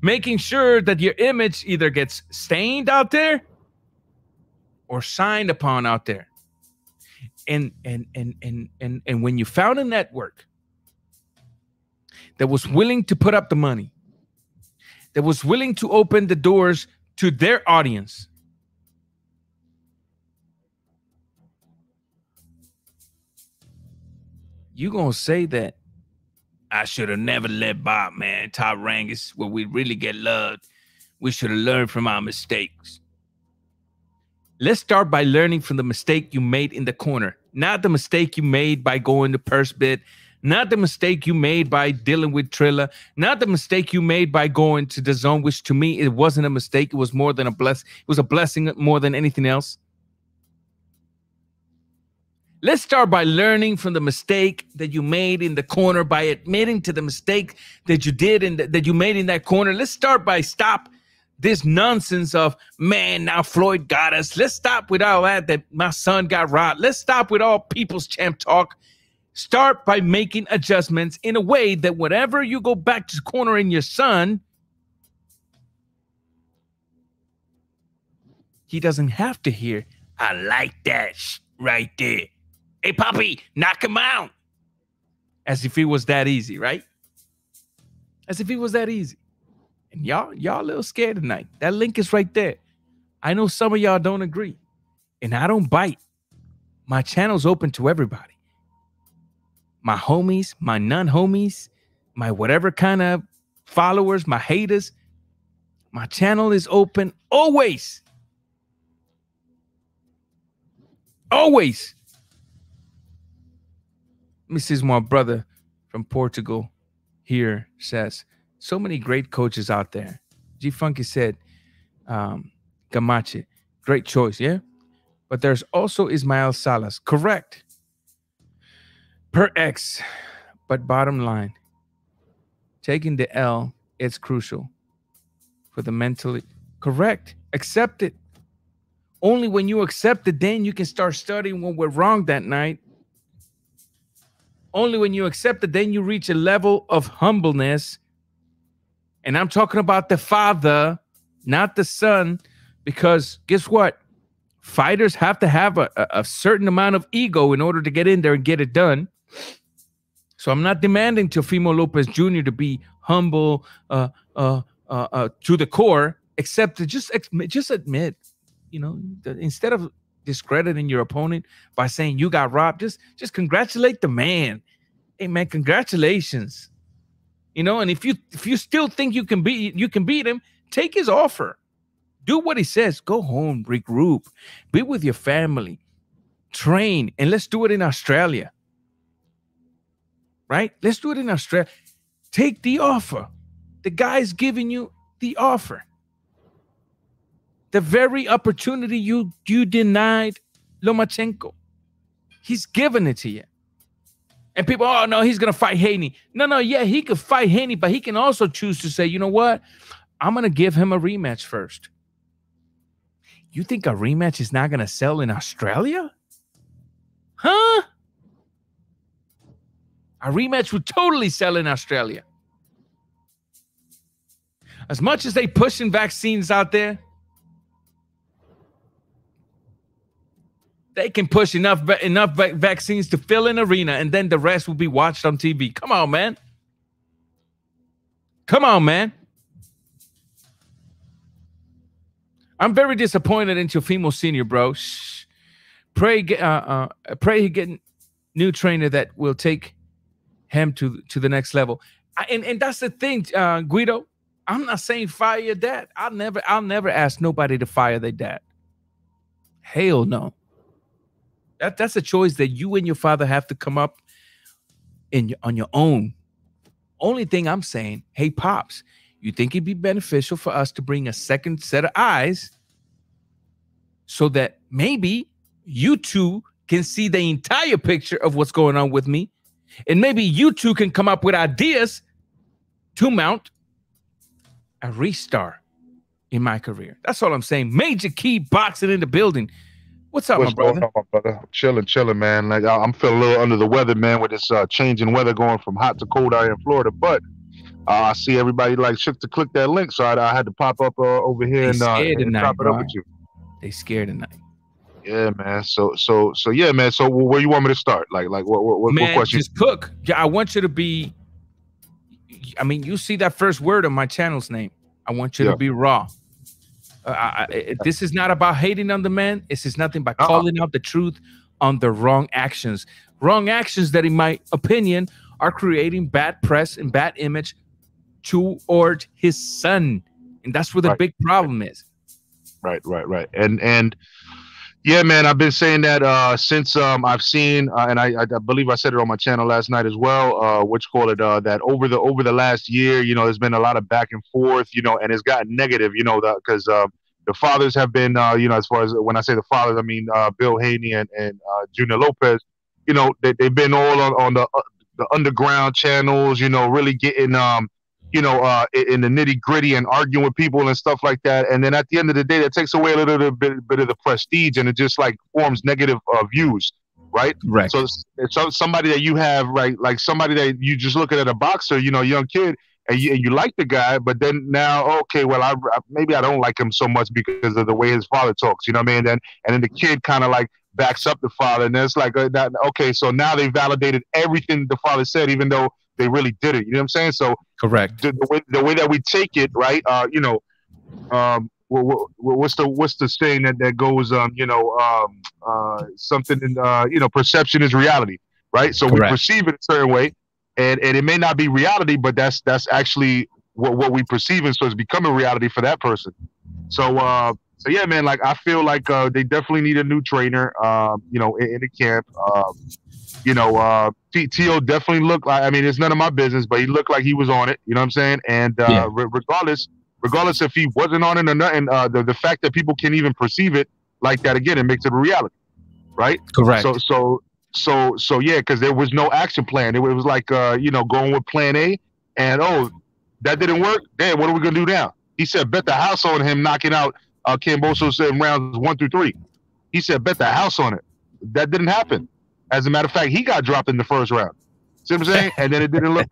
making sure that your image either gets stained out there or signed upon out there. And when you found a network that was willing to put up the money, that was willing to open the doors to their audience, you gonna say that I should have never let Bob, man. Top rank is where we really get loved. We should have learned from our mistakes. Let's start by learning from the mistake you made in the corner, not the mistake you made by going to purse bid, not the mistake you made by dealing with Trilla, not the mistake you made by going to the zone, which to me, it wasn't a mistake. It was more than a blessing. It was a blessing more than anything else. Let's start by learning from the mistake that you made in the corner, by admitting to the mistake that you did and that you made in that corner. Let's start by stop this nonsense of, man, now Floyd got us. Let's stop with all that my son got robbed. Let's stop with all people's champ talk. Start by making adjustments in a way that whenever you go back to the corner in your son, he doesn't have to hear, I like that right there. Hey, Poppy, knock him out. As if it was that easy, right? As if it was that easy. And y'all a little scared tonight. That link is right there. I know some of y'all don't agree. And I don't bite. My channel's open to everybody. My homies, my non-homies, my whatever kind of followers, my haters. My channel is open always. Always. Mrs. My brother from Portugal here says, so many great coaches out there. G Funky said, Gamache, great choice, yeah? But there's also Ismael Salas. Correct. Per X. But bottom line, taking the L, it's crucial for the mentally. Correct. Accept it. Only when you accept it, then you can start studying what went wrong that night. Only when you accept it, then you reach a level of humbleness. And I'm talking about the father, not the son, because guess what? Fighters have to have a certain amount of ego in order to get in there and get it done. So I'm not demanding Teofimo Lopez Jr. to be humble to the core, except to just admit, instead of discrediting your opponent by saying you got robbed, just congratulate the man. Hey man, congratulations. And if you still think you can beat him, take his offer. Do what he says. Go home, regroup, be with your family, train, and let's do it in Australia. Right? Let's do it in Australia. Take the offer. The guy's giving you the offer. The very opportunity you denied Lomachenko. He's giving it to you. And people, oh, no, he's going to fight Haney. No, yeah, he could fight Haney, but he can also choose to say, you know what? I'm going to give him a rematch first. You think a rematch is not going to sell in Australia? Huh? A rematch would totally sell in Australia. As much as they pushing vaccines out there, they can push enough vaccines to fill an arena, and then the rest will be watched on TV. Come on, man. Come on, man. I'm very disappointed in Teofimo Sr., bro. Shh. Pray he get new trainer that will take him to the next level. And that's the thing, Guido. I'm not saying fire your dad. I'll never ask nobody to fire their dad. Hell no. That's a choice that you and your father have to come up on your own. Only thing I'm saying, hey, Pops, you think it'd be beneficial for us to bring a second set of eyes so that maybe you two can see the entire picture of what's going on with me, and maybe you two can come up with ideas to mount a restart in my career. That's all I'm saying. Major Key Boxing in the building. What's up, my brother? Going on, my brother? Chilling, man. Like I'm feeling a little under the weather, man, with this change in weather going from hot to cold out here in Florida. But I see everybody like shook to click that link, so I had to pop up over here and chop it up with you. They scared tonight. Yeah, man. So yeah, man. So where you want me to start? Like what question? Just cook. Yeah, I want you to be. I mean, you see that first word on my channel's name. I want you to be raw. This is not about hating on the man. This is nothing but calling out the truth on the wrong actions. Wrong actions that, in my opinion, are creating bad press and bad image toward his son. And that's where the big problem is. Right. And yeah, man, I've been saying that since I've seen, and I believe I said it on my channel last night as well, that over the last year, you know, there's been a lot of back and forth, you know, and it's gotten negative, you know, because the fathers have been, you know, as far as when I say the fathers, I mean Bill Haney and Junior Lopez, you know, they've been all on the underground channels, you know, really getting you know, in the nitty gritty and arguing with people and stuff like that. And then at the end of the day, that takes away a little bit of the prestige, and it just like forms negative views, right? Right. So somebody that you have, right, like somebody that you just looking at a boxer, you know, young kid, and you like the guy, but then now, okay, well, maybe I don't like him so much because of the way his father talks, you know what I mean? And then the kid kind of like backs up the father, and it's like, okay, so now they validated everything the father said, even though they really did it. You know what I'm saying? So correct. The way that we take it, right? You know, what's the saying that goes, you know, something in, you know, perception is reality, right? So correct. We perceive it a certain way, and it may not be reality, but that's actually what we perceive it. So it's becoming reality for that person. So yeah, man, like I feel like they definitely need a new trainer, you know, in the camp. You know, T.O. definitely looked like, I mean, it's none of my business, but he looked like he was on it. You know what I'm saying? And regardless if he wasn't on it or not, and the fact that people can even perceive it like that, again, it makes it a reality, right? Correct. So yeah, because there was no action plan. It was like, you know, going with plan A, and that didn't work. Damn, what are we gonna do now? He said, bet the house on him knocking out Kambosos in rounds 1 through 3. He said, bet the house on it. That didn't happen. As a matter of fact, he got dropped in the first round. See what I'm saying? And then it didn't look.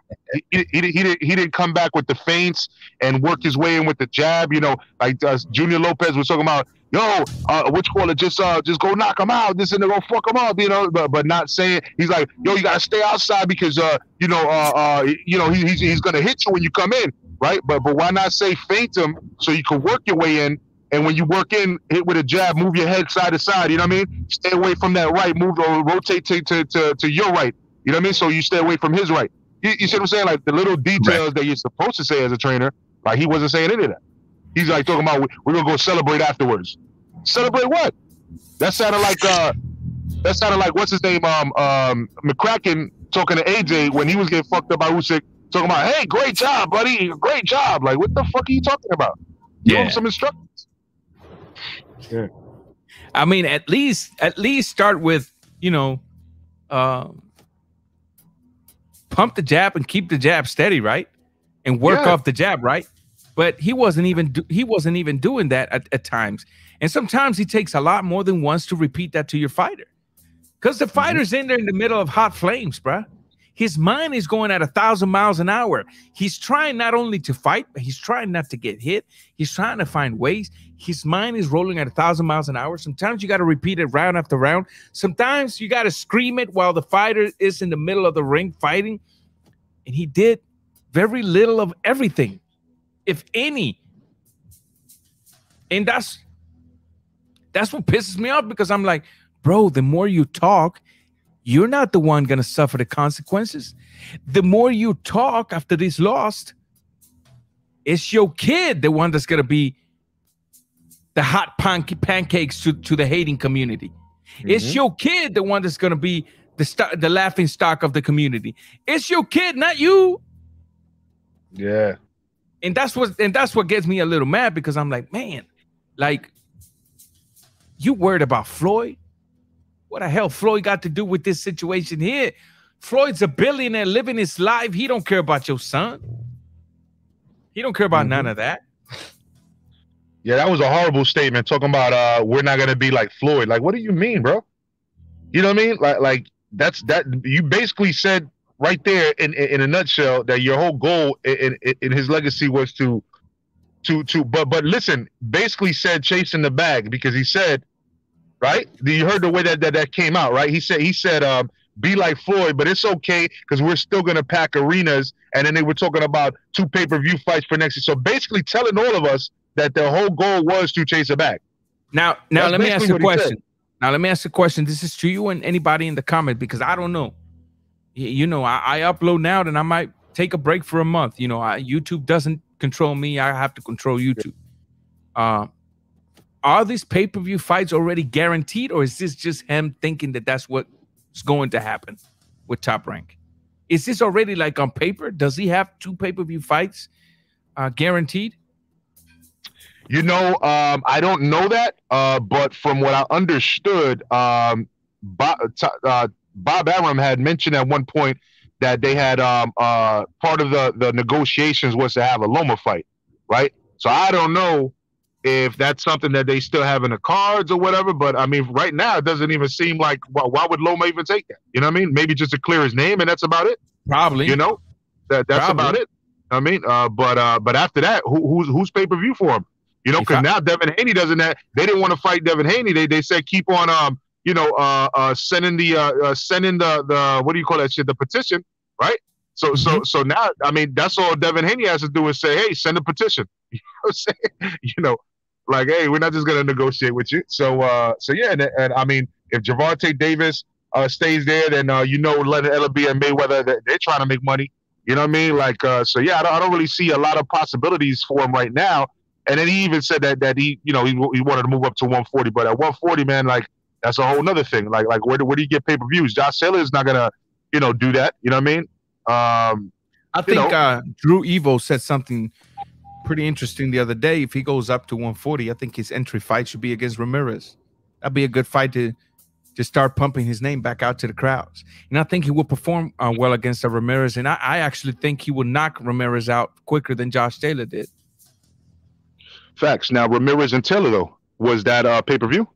He didn't come back with the feints and work his way in with the jab. You know, like Junior Lopez was talking about. Yo, which caller just go knock him out. This and they're gonna fuck him up. You know, but not saying he's like, yo, you gotta stay outside because you know he's gonna hit you when you come in, right? But why not say feint him so you can work your way in? And when you work in, hit with a jab, move your head side to side. You know what I mean? Stay away from that right. Move or rotate to your right. You know what I mean? So you stay away from his right. You see what I'm saying? Like the little details that you're supposed to say as a trainer. Like he wasn't saying any of that. He's like talking about we're gonna go celebrate afterwards. Celebrate what? That sounded like what's his name? McCracken talking to AJ when he was getting fucked up by Usyk, talking about, hey, great job, buddy, great job. Like what the fuck are you talking about? Give him some instructions. Yeah. I mean, at least start with, you know, pump the jab and keep the jab steady, right? And work off the jab, right? But he wasn't even doing that at times. And sometimes he takes a lot more than once to repeat that to your fighter. Because the fighter's in there in the middle of hot flames, bruh. His mind is going at 1,000 miles an hour. He's trying not only to fight, but he's trying not to get hit. He's trying to find ways. His mind is rolling at 1,000 miles an hour. Sometimes you got to repeat it round after round. Sometimes you got to scream it while the fighter is in the middle of the ring fighting. And he did very little of everything, if any. And that's what pisses me off, because I'm like, bro, the more you talk, you're not the one going to suffer the consequences. The more you talk after this lost, it's your kid, the one that's going to be the hot pancakes to the hating community. It's your kid, the one that's going to be the laughing stock of the community. It's your kid, not you. Yeah. And that's what gets me a little mad, because I'm like, man, like, you worried about Floyd? What the hell Floyd got to do with this situation here? Floyd's a billionaire living his life. He don't care about your son. He don't care about none of that. Yeah, that was a horrible statement, talking about we're not gonna be like Floyd. Like, what do you mean, bro? You know what I mean? Like that's that. You basically said right there in a nutshell that your whole goal in his legacy was to but listen, basically said chasing the bag, because he said, right? You heard the way that came out, right? He said be like Floyd, but it's okay because we're still gonna pack arenas. And then they were talking about 2 pay-per-view fights for next year. So basically telling all of us that their whole goal was to chase it back. Now let me ask you a question. Now let me ask you a question. This is to you and anybody in the comment, because I don't know. You know, I upload now, then I might take a break for a month. You know, YouTube doesn't control me. I have to control YouTube. Are these pay-per-view fights already guaranteed, or is this just him thinking that that's what's going to happen with Top Rank? Is this already like on paper? Does he have 2 pay-per-view fights guaranteed? You know, I don't know that, but from what I understood, Bob Arum had mentioned at one point that they had part of the negotiations was to have a Loma fight, right? So I don't know if that's something that they still have in the cards or whatever, but I mean, right now it doesn't even seem like, why would Loma even take that? You know what I mean? Maybe just to clear his name, and that's about it. Probably. You know, that's Probably. about it. I mean, but after that, who's pay-per-view for him? You know, because now Devin Haney doesn't have. They didn't want to fight Devin Haney. They said keep on sending the what do you call that shit? The petition, right? So now, I mean, that's all Devin Haney has to do is say, hey, send a petition. You know what I'm saying? You know, like, hey, we're not just gonna negotiate with you. So yeah, and I mean, if Gervonta Davis stays there, then letting LB and Mayweather, they're trying to make money. You know what I mean? Like, so yeah, I don't really see a lot of possibilities for him right now. And then he even said that he wanted to move up to 140, but at 140, man, like, that's a whole nother thing. Like where do you get pay-per-views? Josh Taylor is not gonna, do that. You know what I mean? I think Drew Evo said something pretty interesting the other day. If he goes up to 140, I think his entry fight should be against Ramirez. That'd be a good fight to start pumping his name back out to the crowds. And I think he will perform well against Ramirez. And I actually think he will knock Ramirez out quicker than Josh Taylor did. Facts. Now, Ramirez and Taylor, though, was that pay-per-view?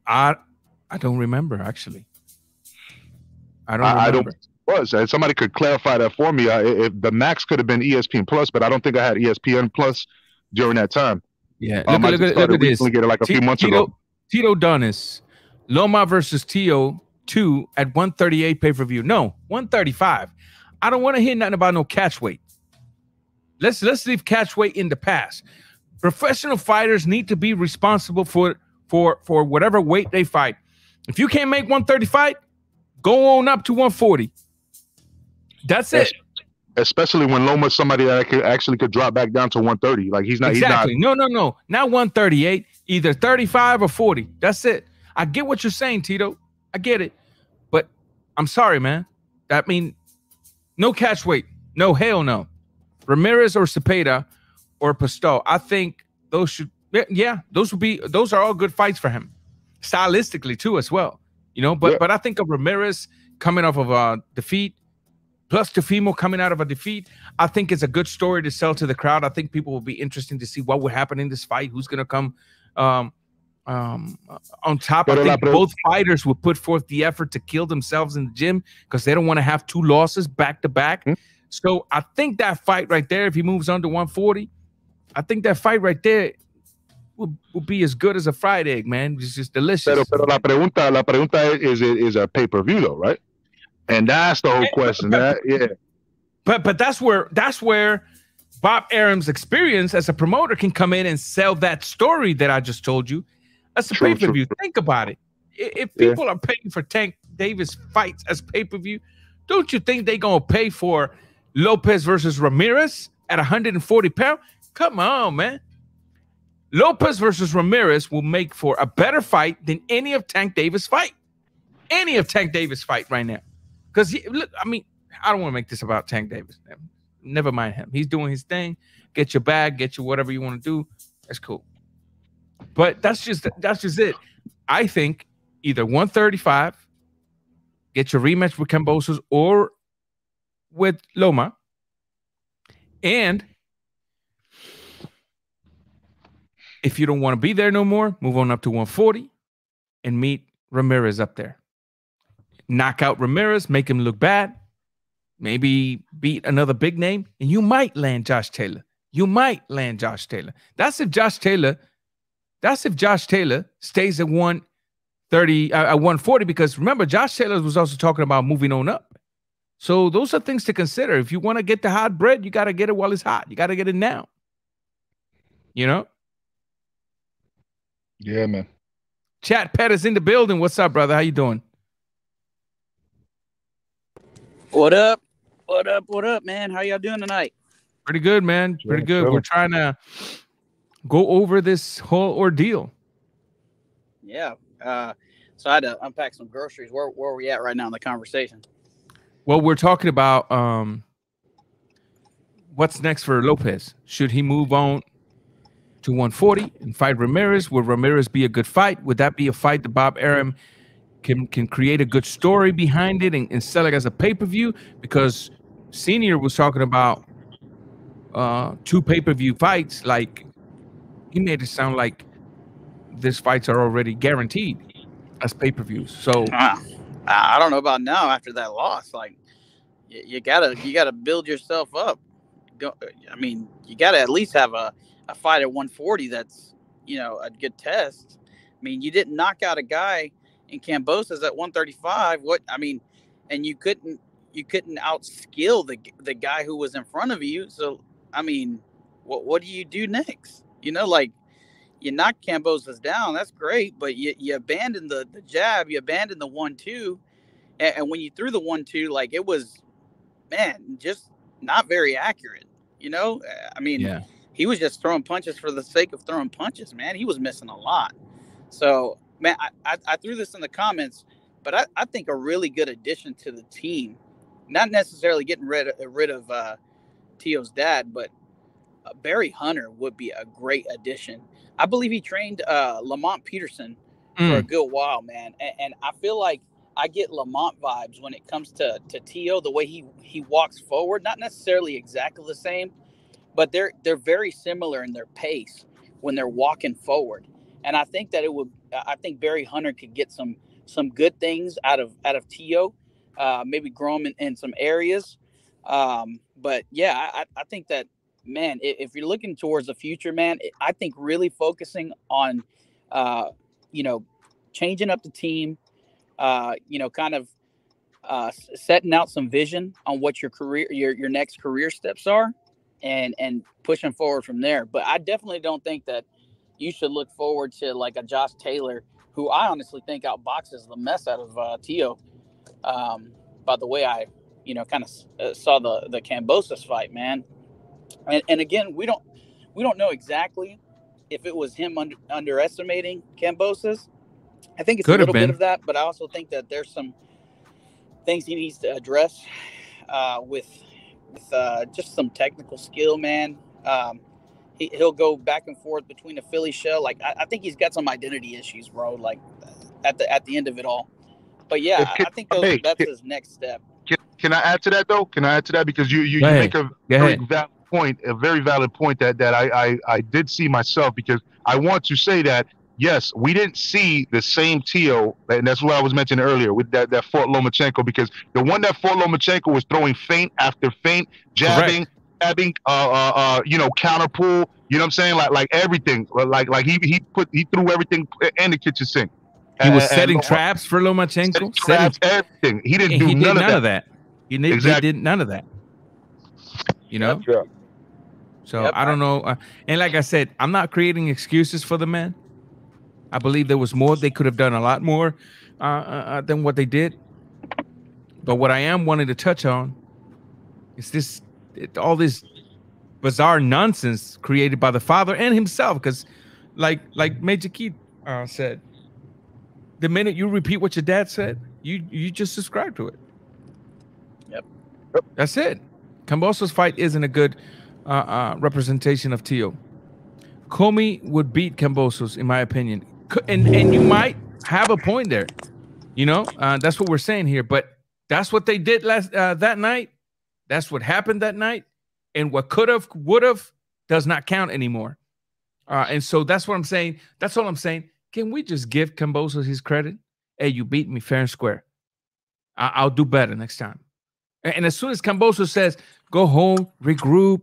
I don't remember, actually. I don't think it was. Somebody could clarify that for me. If the max could have been ESPN Plus, but I don't think I had ESPN Plus during that time. Yeah, look at this. Get it like a few months ago. Tito Donis, Loma versus Tio 2 at 138 pay-per-view. No, 135. I don't want to hear nothing about no catch weight. Let's leave catch weight in the past. Professional fighters need to be responsible for whatever weight they fight. If you can't make 135, go on up to 140. That's it. Especially when Loma's somebody that actually could drop back down to 130. Like he's not. Exactly. He's not, No. Not 138. Either 35 or 40. That's it. I get what you're saying, Tito. I get it. But I'm sorry, man. I mean, no catch weight. No, hell no. Ramirez or Cepeda or Postol. I think those should. Yeah, those are all good fights for him, stylistically too as well. But I think of Ramirez coming off of a defeat, plus Teofimo coming out of a defeat. I think it's a good story to sell to the crowd. I think people will be interested to see what would happen in this fight. Who's gonna come on top? I think both fighters will put forth the effort to kill themselves in the gym because they don't want to have 2 losses back to back. So I think that fight right there, if he moves on to 140, I think that fight right there will be as good as a fried egg, man. It's just delicious. Pero la pregunta is a pay-per-view though, right? And that's the whole question. But that's where Bob Arum's experience as a promoter can come in and sell that story that I just told you. That's a pay-per-view. Think about it. If people are paying for Tank Davis fights as pay-per-view, don't you think they're going to pay for Lopez versus Ramirez at 140 pounds? Come on, man. Lopez versus Ramirez will make for a better fight than any of Tank Davis' fight. Any of Tank Davis' fight right now. Because, I mean, I don't want to make this about Tank Davis. Never mind him. He's doing his thing. Get your bag. Get your whatever you want to do. That's cool. But that's just it. I think either 135, get your rematch with Kambosos or with Loma, and if you don't want to be there no more, move on up to 140 and meet Ramirez up there. Knock out Ramirez, make him look bad, maybe beat another big name, and you might land Josh Taylor. That's if Josh Taylor stays at 140, because remember, Josh Taylor was also talking about moving on up. So those are things to consider. If you want to get the hot bread, you got to get it while it's hot. You got to get it now. You know? Yeah, man. Chat Pet is in the building. What's up, brother? How you doing? What up? What up, man? How y'all doing tonight? Pretty good, man. Pretty good. We're trying to go over this whole ordeal. Yeah. So I had to unpack some groceries. Where are we at right now in the conversation? Well, we're talking about what's next for Lopez. Should he move on to 140 and fight Ramirez? Would Ramirez be a good fight? Would that be a fight that Bob Arum can create a good story behind it and sell it as a pay-per-view? Because Senior was talking about 2 pay-per-view fights. Like, he made it sound like these fights are already guaranteed as pay-per-views. So I don't know about now after that loss. Like, you gotta build yourself up. I mean, you gotta at least have a fight at 140 that's, you know, a good test. I mean, you didn't knock out a guy in Kambosos at 135. And you couldn't outskill the guy who was in front of you. So I mean, what do you do next? You know, like, you knock Kambosos down, that's great, but you abandoned the jab, you abandoned the 1-2, and when you threw the 1-2, like, it was, man, just not very accurate. You know, I mean, yeah. He was just throwing punches for the sake of throwing punches, man. He was missing a lot. So, man, I threw this in the comments, but I think a really good addition to the team, not necessarily getting rid of Teo's dad, but Barry Hunter would be a great addition. I believe he trained Lamont Peterson for a good while, man. And I feel like I get Lamont vibes when it comes to Teo, the way he walks forward. Not necessarily exactly the same, but they're very similar in their pace when they're walking forward. And I think that I think Barry Hunter could get some good things out of Teo, maybe grow him in some areas. But yeah, I think that, man, if you're looking towards the future, man, I think really focusing on, changing up the team, kind of setting out some vision on what your next career steps are, and pushing forward from there. But I definitely don't think that you should look forward to like a Josh Taylor, who I honestly think outboxes the mess out of Teo. By the way, I kind of saw the Kambosos fight, man. And again, we don't know exactly if it was him underestimating Kambosos. I think it's a little bit of that, but I also think that there's some things he needs to address with just some technical skill, man. He'll go back and forth between a Philly shell. Like, I think he's got some identity issues, bro. Like, at the end of it all. But yeah, I think that's his next step. Can I add to that though? Can I add to that, because you make a very valid point, that I did see myself, because I want to say that, yes, we didn't see the same Teo, and that's what I was mentioning earlier with that Fort Lomachenko, because the one that Fort Lomachenko was throwing feint after feint, jabbing, counter pull, you know what I'm saying? Like everything, like he threw everything in the kitchen sink. He was setting traps for Lomachenko. Setting everything. He didn't do none of that. He did none of that. You know? Yep. So I don't know. And like I said, I'm not creating excuses for the man. I believe there was more. They could have done a lot more than what they did. But what I am wanting to touch on is all this bizarre nonsense created by the father and himself. Because, like Major Keith said, the minute you repeat what your dad said, you just subscribe to it. Yep. That's it. Kambosos' fight isn't a good representation of Teo. Comey would beat Kambosos, in my opinion, and you might have a point there. You know, that's what we're saying here. But that's what they did that night. That's what happened that night. And what could have, would have, does not count anymore. And so that's what I'm saying. That's all I'm saying. Can we just give Kambosos his credit? Hey, you beat me fair and square. I'll do better next time. And as soon as Kambosos says, go home, regroup,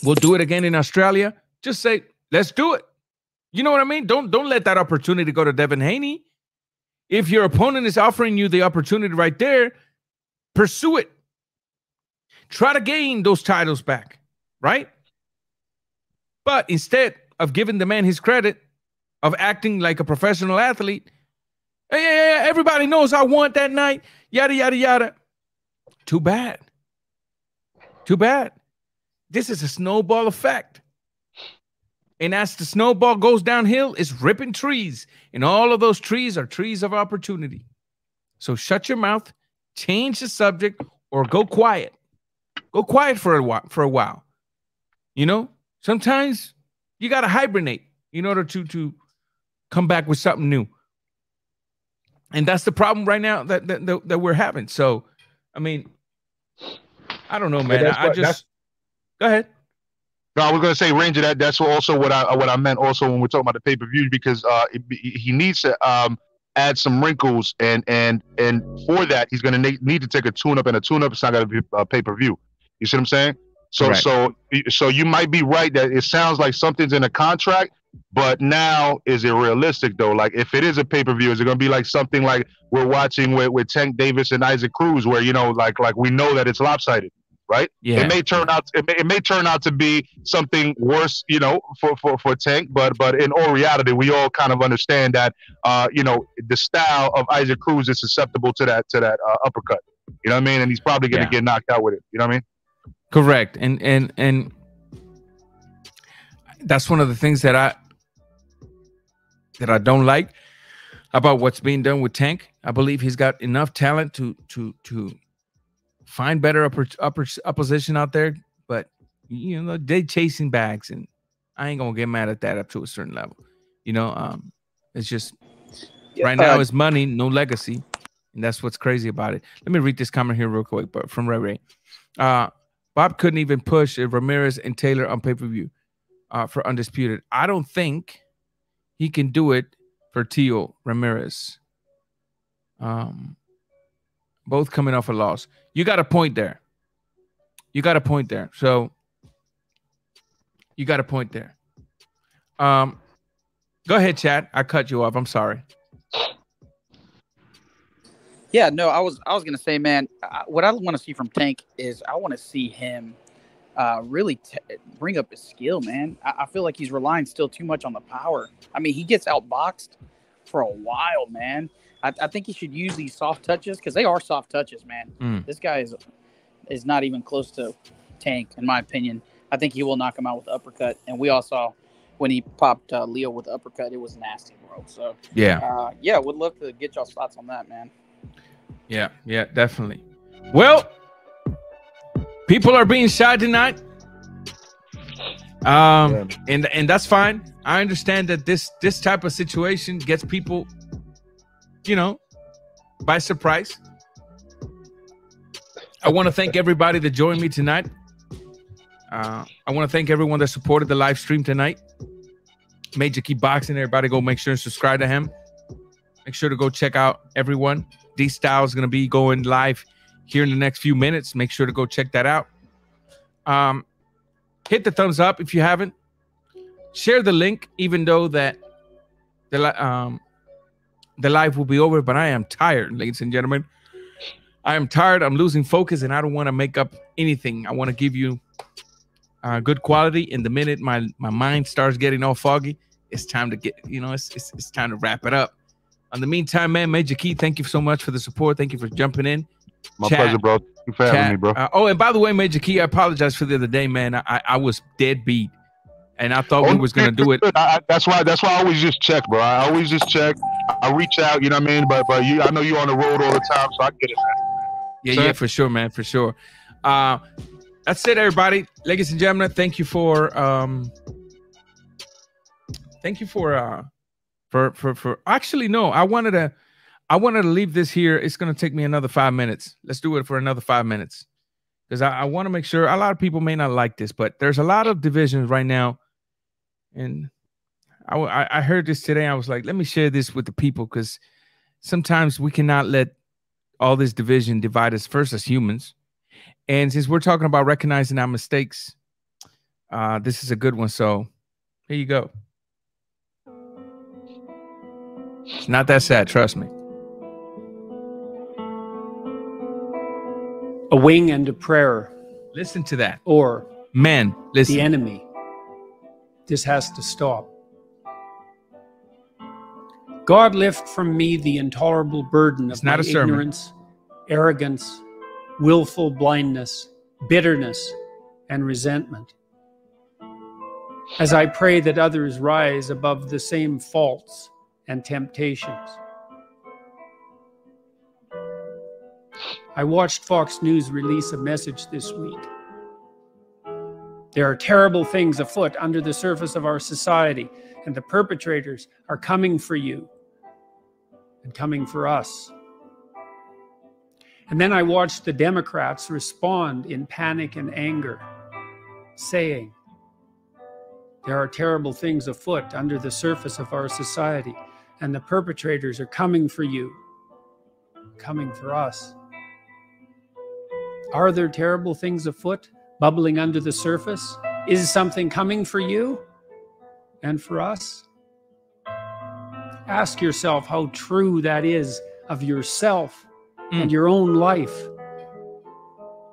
we'll do it again in Australia, just say, let's do it. You know what I mean? Don't let that opportunity go to Devin Haney. If your opponent is offering you the opportunity right there, pursue it. Try to gain those titles back, right? But instead of giving the man his credit, of acting like a professional athlete, hey, everybody knows I won that night, yada, yada, yada. Too bad. Too bad. This is a snowball effect. And as the snowball goes downhill, it's ripping trees. And all of those trees are trees of opportunity. So shut your mouth, change the subject, or go quiet. Go quiet for a while. You know, sometimes you got to hibernate in order to come back with something new. And that's the problem right now that we're having. So, I mean, I don't know, man. Go ahead. No, I was going to say, Ranger, that's also what I meant also when we're talking about the pay-per-view, because he needs to add some wrinkles, and for that he's going to need to take a tune-up, and a tune-up is not going to be a pay-per-view. You see what I'm saying? So you might be right that it sounds like something's in a contract, but now is it realistic though? Like if it is a pay-per-view, is it going to be like something like we're watching with Tank Davis and Isaac Cruz, where like we know that it's lopsided? Right. Yeah. It may turn out to be something worse, for Tank. But in all reality, we all kind of understand that, the style of Isaac Cruz is susceptible to that uppercut. You know what I mean? And he's probably going to get knocked out with it. You know what I mean? Correct. And that's one of the things that I don't like about what's being done with Tank. I believe he's got enough talent to find better opposition out there, but they chasing bags, and I ain't gonna get mad at that up to a certain level. It's just right now it's money, no legacy, and that's what's crazy about it. Let me read this comment here real quick, but from Ray. Bob couldn't even push Ramirez and Taylor on pay-per-view for Undisputed. I don't think he can do it for Teo Ramirez. Both coming off a loss. You got a point there. So you got a point there. Go ahead, Chad. I cut you off. I'm sorry. Yeah, no, I was gonna say, man, what I want to see from Tank is I want to see him really bring up his skill, man. I feel like he's relying still too much on the power. I mean, he gets outboxed for a while, man. I think he should use these soft touches, because they are soft touches, man. This guy is not even close to Tank, in my opinion. I think he will knock him out with the uppercut. And we all saw when he popped Leo with the uppercut, it was nasty, bro. So, would love to get y'all's thoughts on that, man. Yeah, definitely. Well, people are being shy tonight. And that's fine. I understand that this type of situation gets people by surprise. I want to thank everybody that joined me tonight. I want to thank everyone that supported the live stream tonight. Major Key Boxing, everybody go make sure and subscribe to him. Make sure to go check out everyone. D-Style is going to be going live here in the next few minutes. Make sure to go check that out. Hit the thumbs up if you haven't. Share the link, even though that the live will be over, but I am tired, ladies and gentlemen. I am tired. I'm losing focus, and I don't want to make up anything. I want to give you good quality. And the minute my mind starts getting all foggy, it's time to get, it's time to wrap it up. In the meantime, man, Major Key, thank you so much for the support. Thank you for jumping in. My pleasure, bro. Thank you for having me, bro. Oh, and by the way, Major Key, I apologize for the other day, man. I was dead beat, and I thought we was gonna do it. That's why I always just check, bro. I always just check. I reach out, you know what I mean? But I know you're on the road all the time, so I get it, man. Yeah, for sure, man, for sure. That's it, everybody. Ladies and gentlemen, thank you for actually no, I wanted to leave this here. It's gonna take me another 5 minutes. Let's do it for another 5 minutes. Because I want to make sure a lot of people may not like this, but there's a lot of divisions right now. And I heard this today. I was like, let me share this with the people, because sometimes we cannot let all this division divide us first as humans. And since we're talking about recognizing our mistakes, this is a good one. So here you go. It's not that sad, trust me. A wing and a prayer. Listen to that. Or man, listen. The enemy. This has to stop. God, lift from me the intolerable burden of my ignorance, arrogance, willful blindness, bitterness, and resentment. As I pray that others rise above the same faults and temptations. I watched Fox News release a message this week. There are terrible things afoot under the surface of our society, and the perpetrators are coming for you and coming for us. And then I watched the Democrats respond in panic and anger, saying, there are terrible things afoot under the surface of our society, and the perpetrators are coming for you, coming for us. Are there terrible things afoot, bubbling under the surface? Is something coming for you and for us? Ask yourself how true that is of yourself and your own life.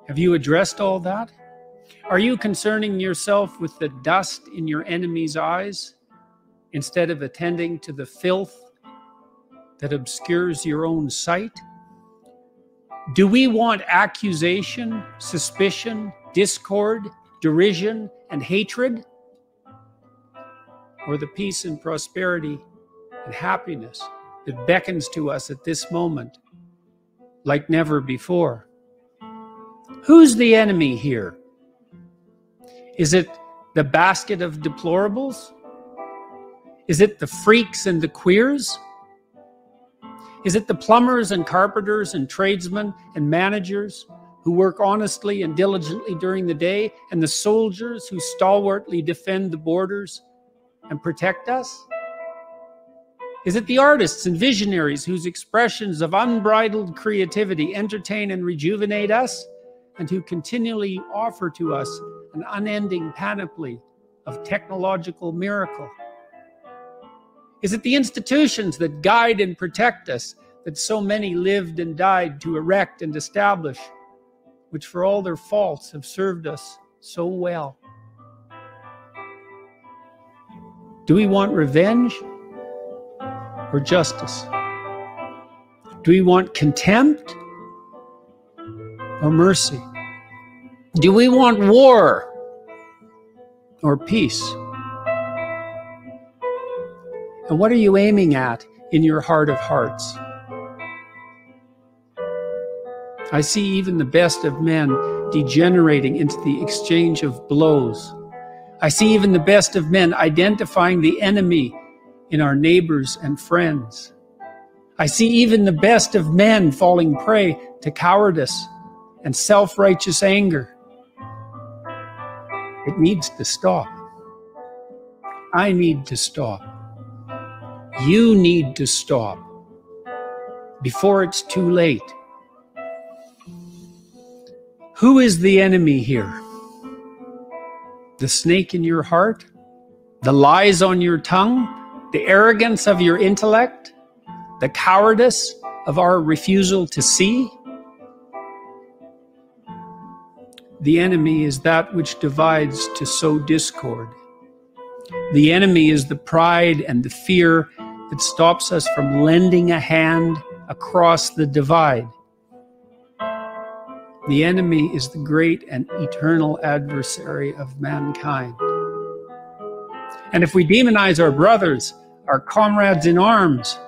Have you addressed all that? Are you concerning yourself with the dust in your enemy's eyes instead of attending to the filth that obscures your own sight? Do we want accusation, suspicion, discord, derision, and hatred? Or the peace and prosperity and happiness that beckons to us at this moment like never before? Who's the enemy here? Is it the basket of deplorables? Is it the freaks and the queers? Is it the plumbers and carpenters and tradesmen and managers who work honestly and diligently during the day, and the soldiers who stalwartly defend the borders and protect us? Is it the artists and visionaries whose expressions of unbridled creativity entertain and rejuvenate us, and who continually offer to us an unending panoply of technological miracle? Is it the institutions that guide and protect us, that so many lived and died to erect and establish, which for all their faults have served us so well? Do we want revenge or justice? Do we want contempt or mercy? Do we want war or peace? And what are you aiming at in your heart of hearts? I see even the best of men degenerating into the exchange of blows. I see even the best of men identifying the enemy in our neighbors and friends. I see even the best of men falling prey to cowardice and self-righteous anger. It needs to stop. I need to stop. You need to stop before it's too late. Who is the enemy here? The snake in your heart? The lies on your tongue? The arrogance of your intellect? The cowardice of our refusal to see? The enemy is that which divides to sow discord. The enemy is the pride and the fear that stops us from lending a hand across the divide. The enemy is the great and eternal adversary of mankind. And if we demonize our brothers, our comrades in arms,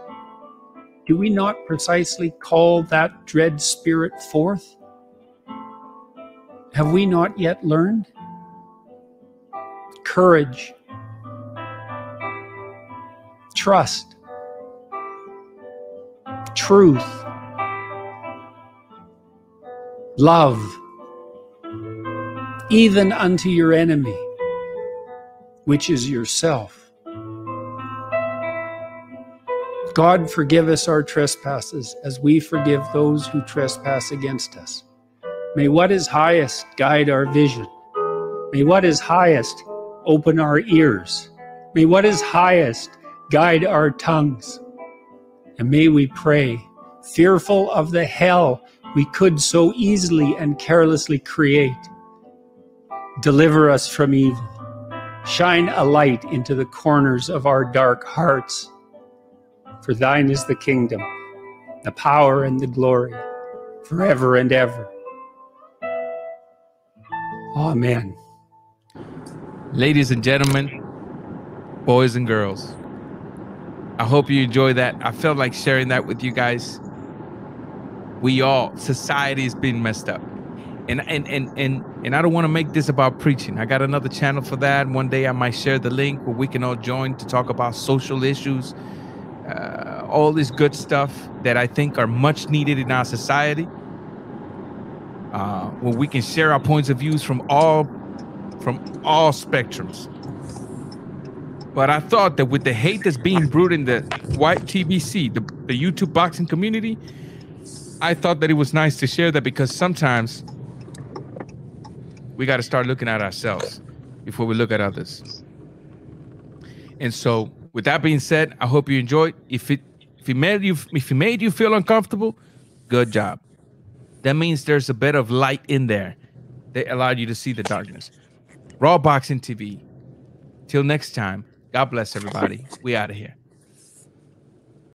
do we not precisely call that dread spirit forth? Have we not yet learned? Courage, trust, truth, love, even unto your enemy, which is yourself. God, forgive us our trespasses as we forgive those who trespass against us. May what is highest guide our vision. May what is highest open our ears. May what is highest guide our tongues. And may we pray, fearful of the hell we could so easily and carelessly create. Deliver us from evil. Shine a light into the corners of our dark hearts. For thine is the kingdom, the power and the glory, forever and ever. Amen. Ladies and gentlemen, boys and girls, I hope you enjoy that. I felt like sharing that with you guys. Society is being messed up. And I don't want to make this about preaching. I got another channel for that. One day I might share the link where we can all join to talk about social issues, all this good stuff that I think are much needed in our society, where we can share our points of views from all spectrums. But I thought that with the hate that's being brewed in the YTBC, the YouTube boxing community, I thought that it was nice to share that, because sometimes we got to start looking at ourselves before we look at others. And so, with that being said, I hope you enjoyed. If it made you feel uncomfortable, good job. That means there's a bit of light in there that allowed you to see the darkness. Raw Boxing TV. Till next time, God bless everybody. We out of here.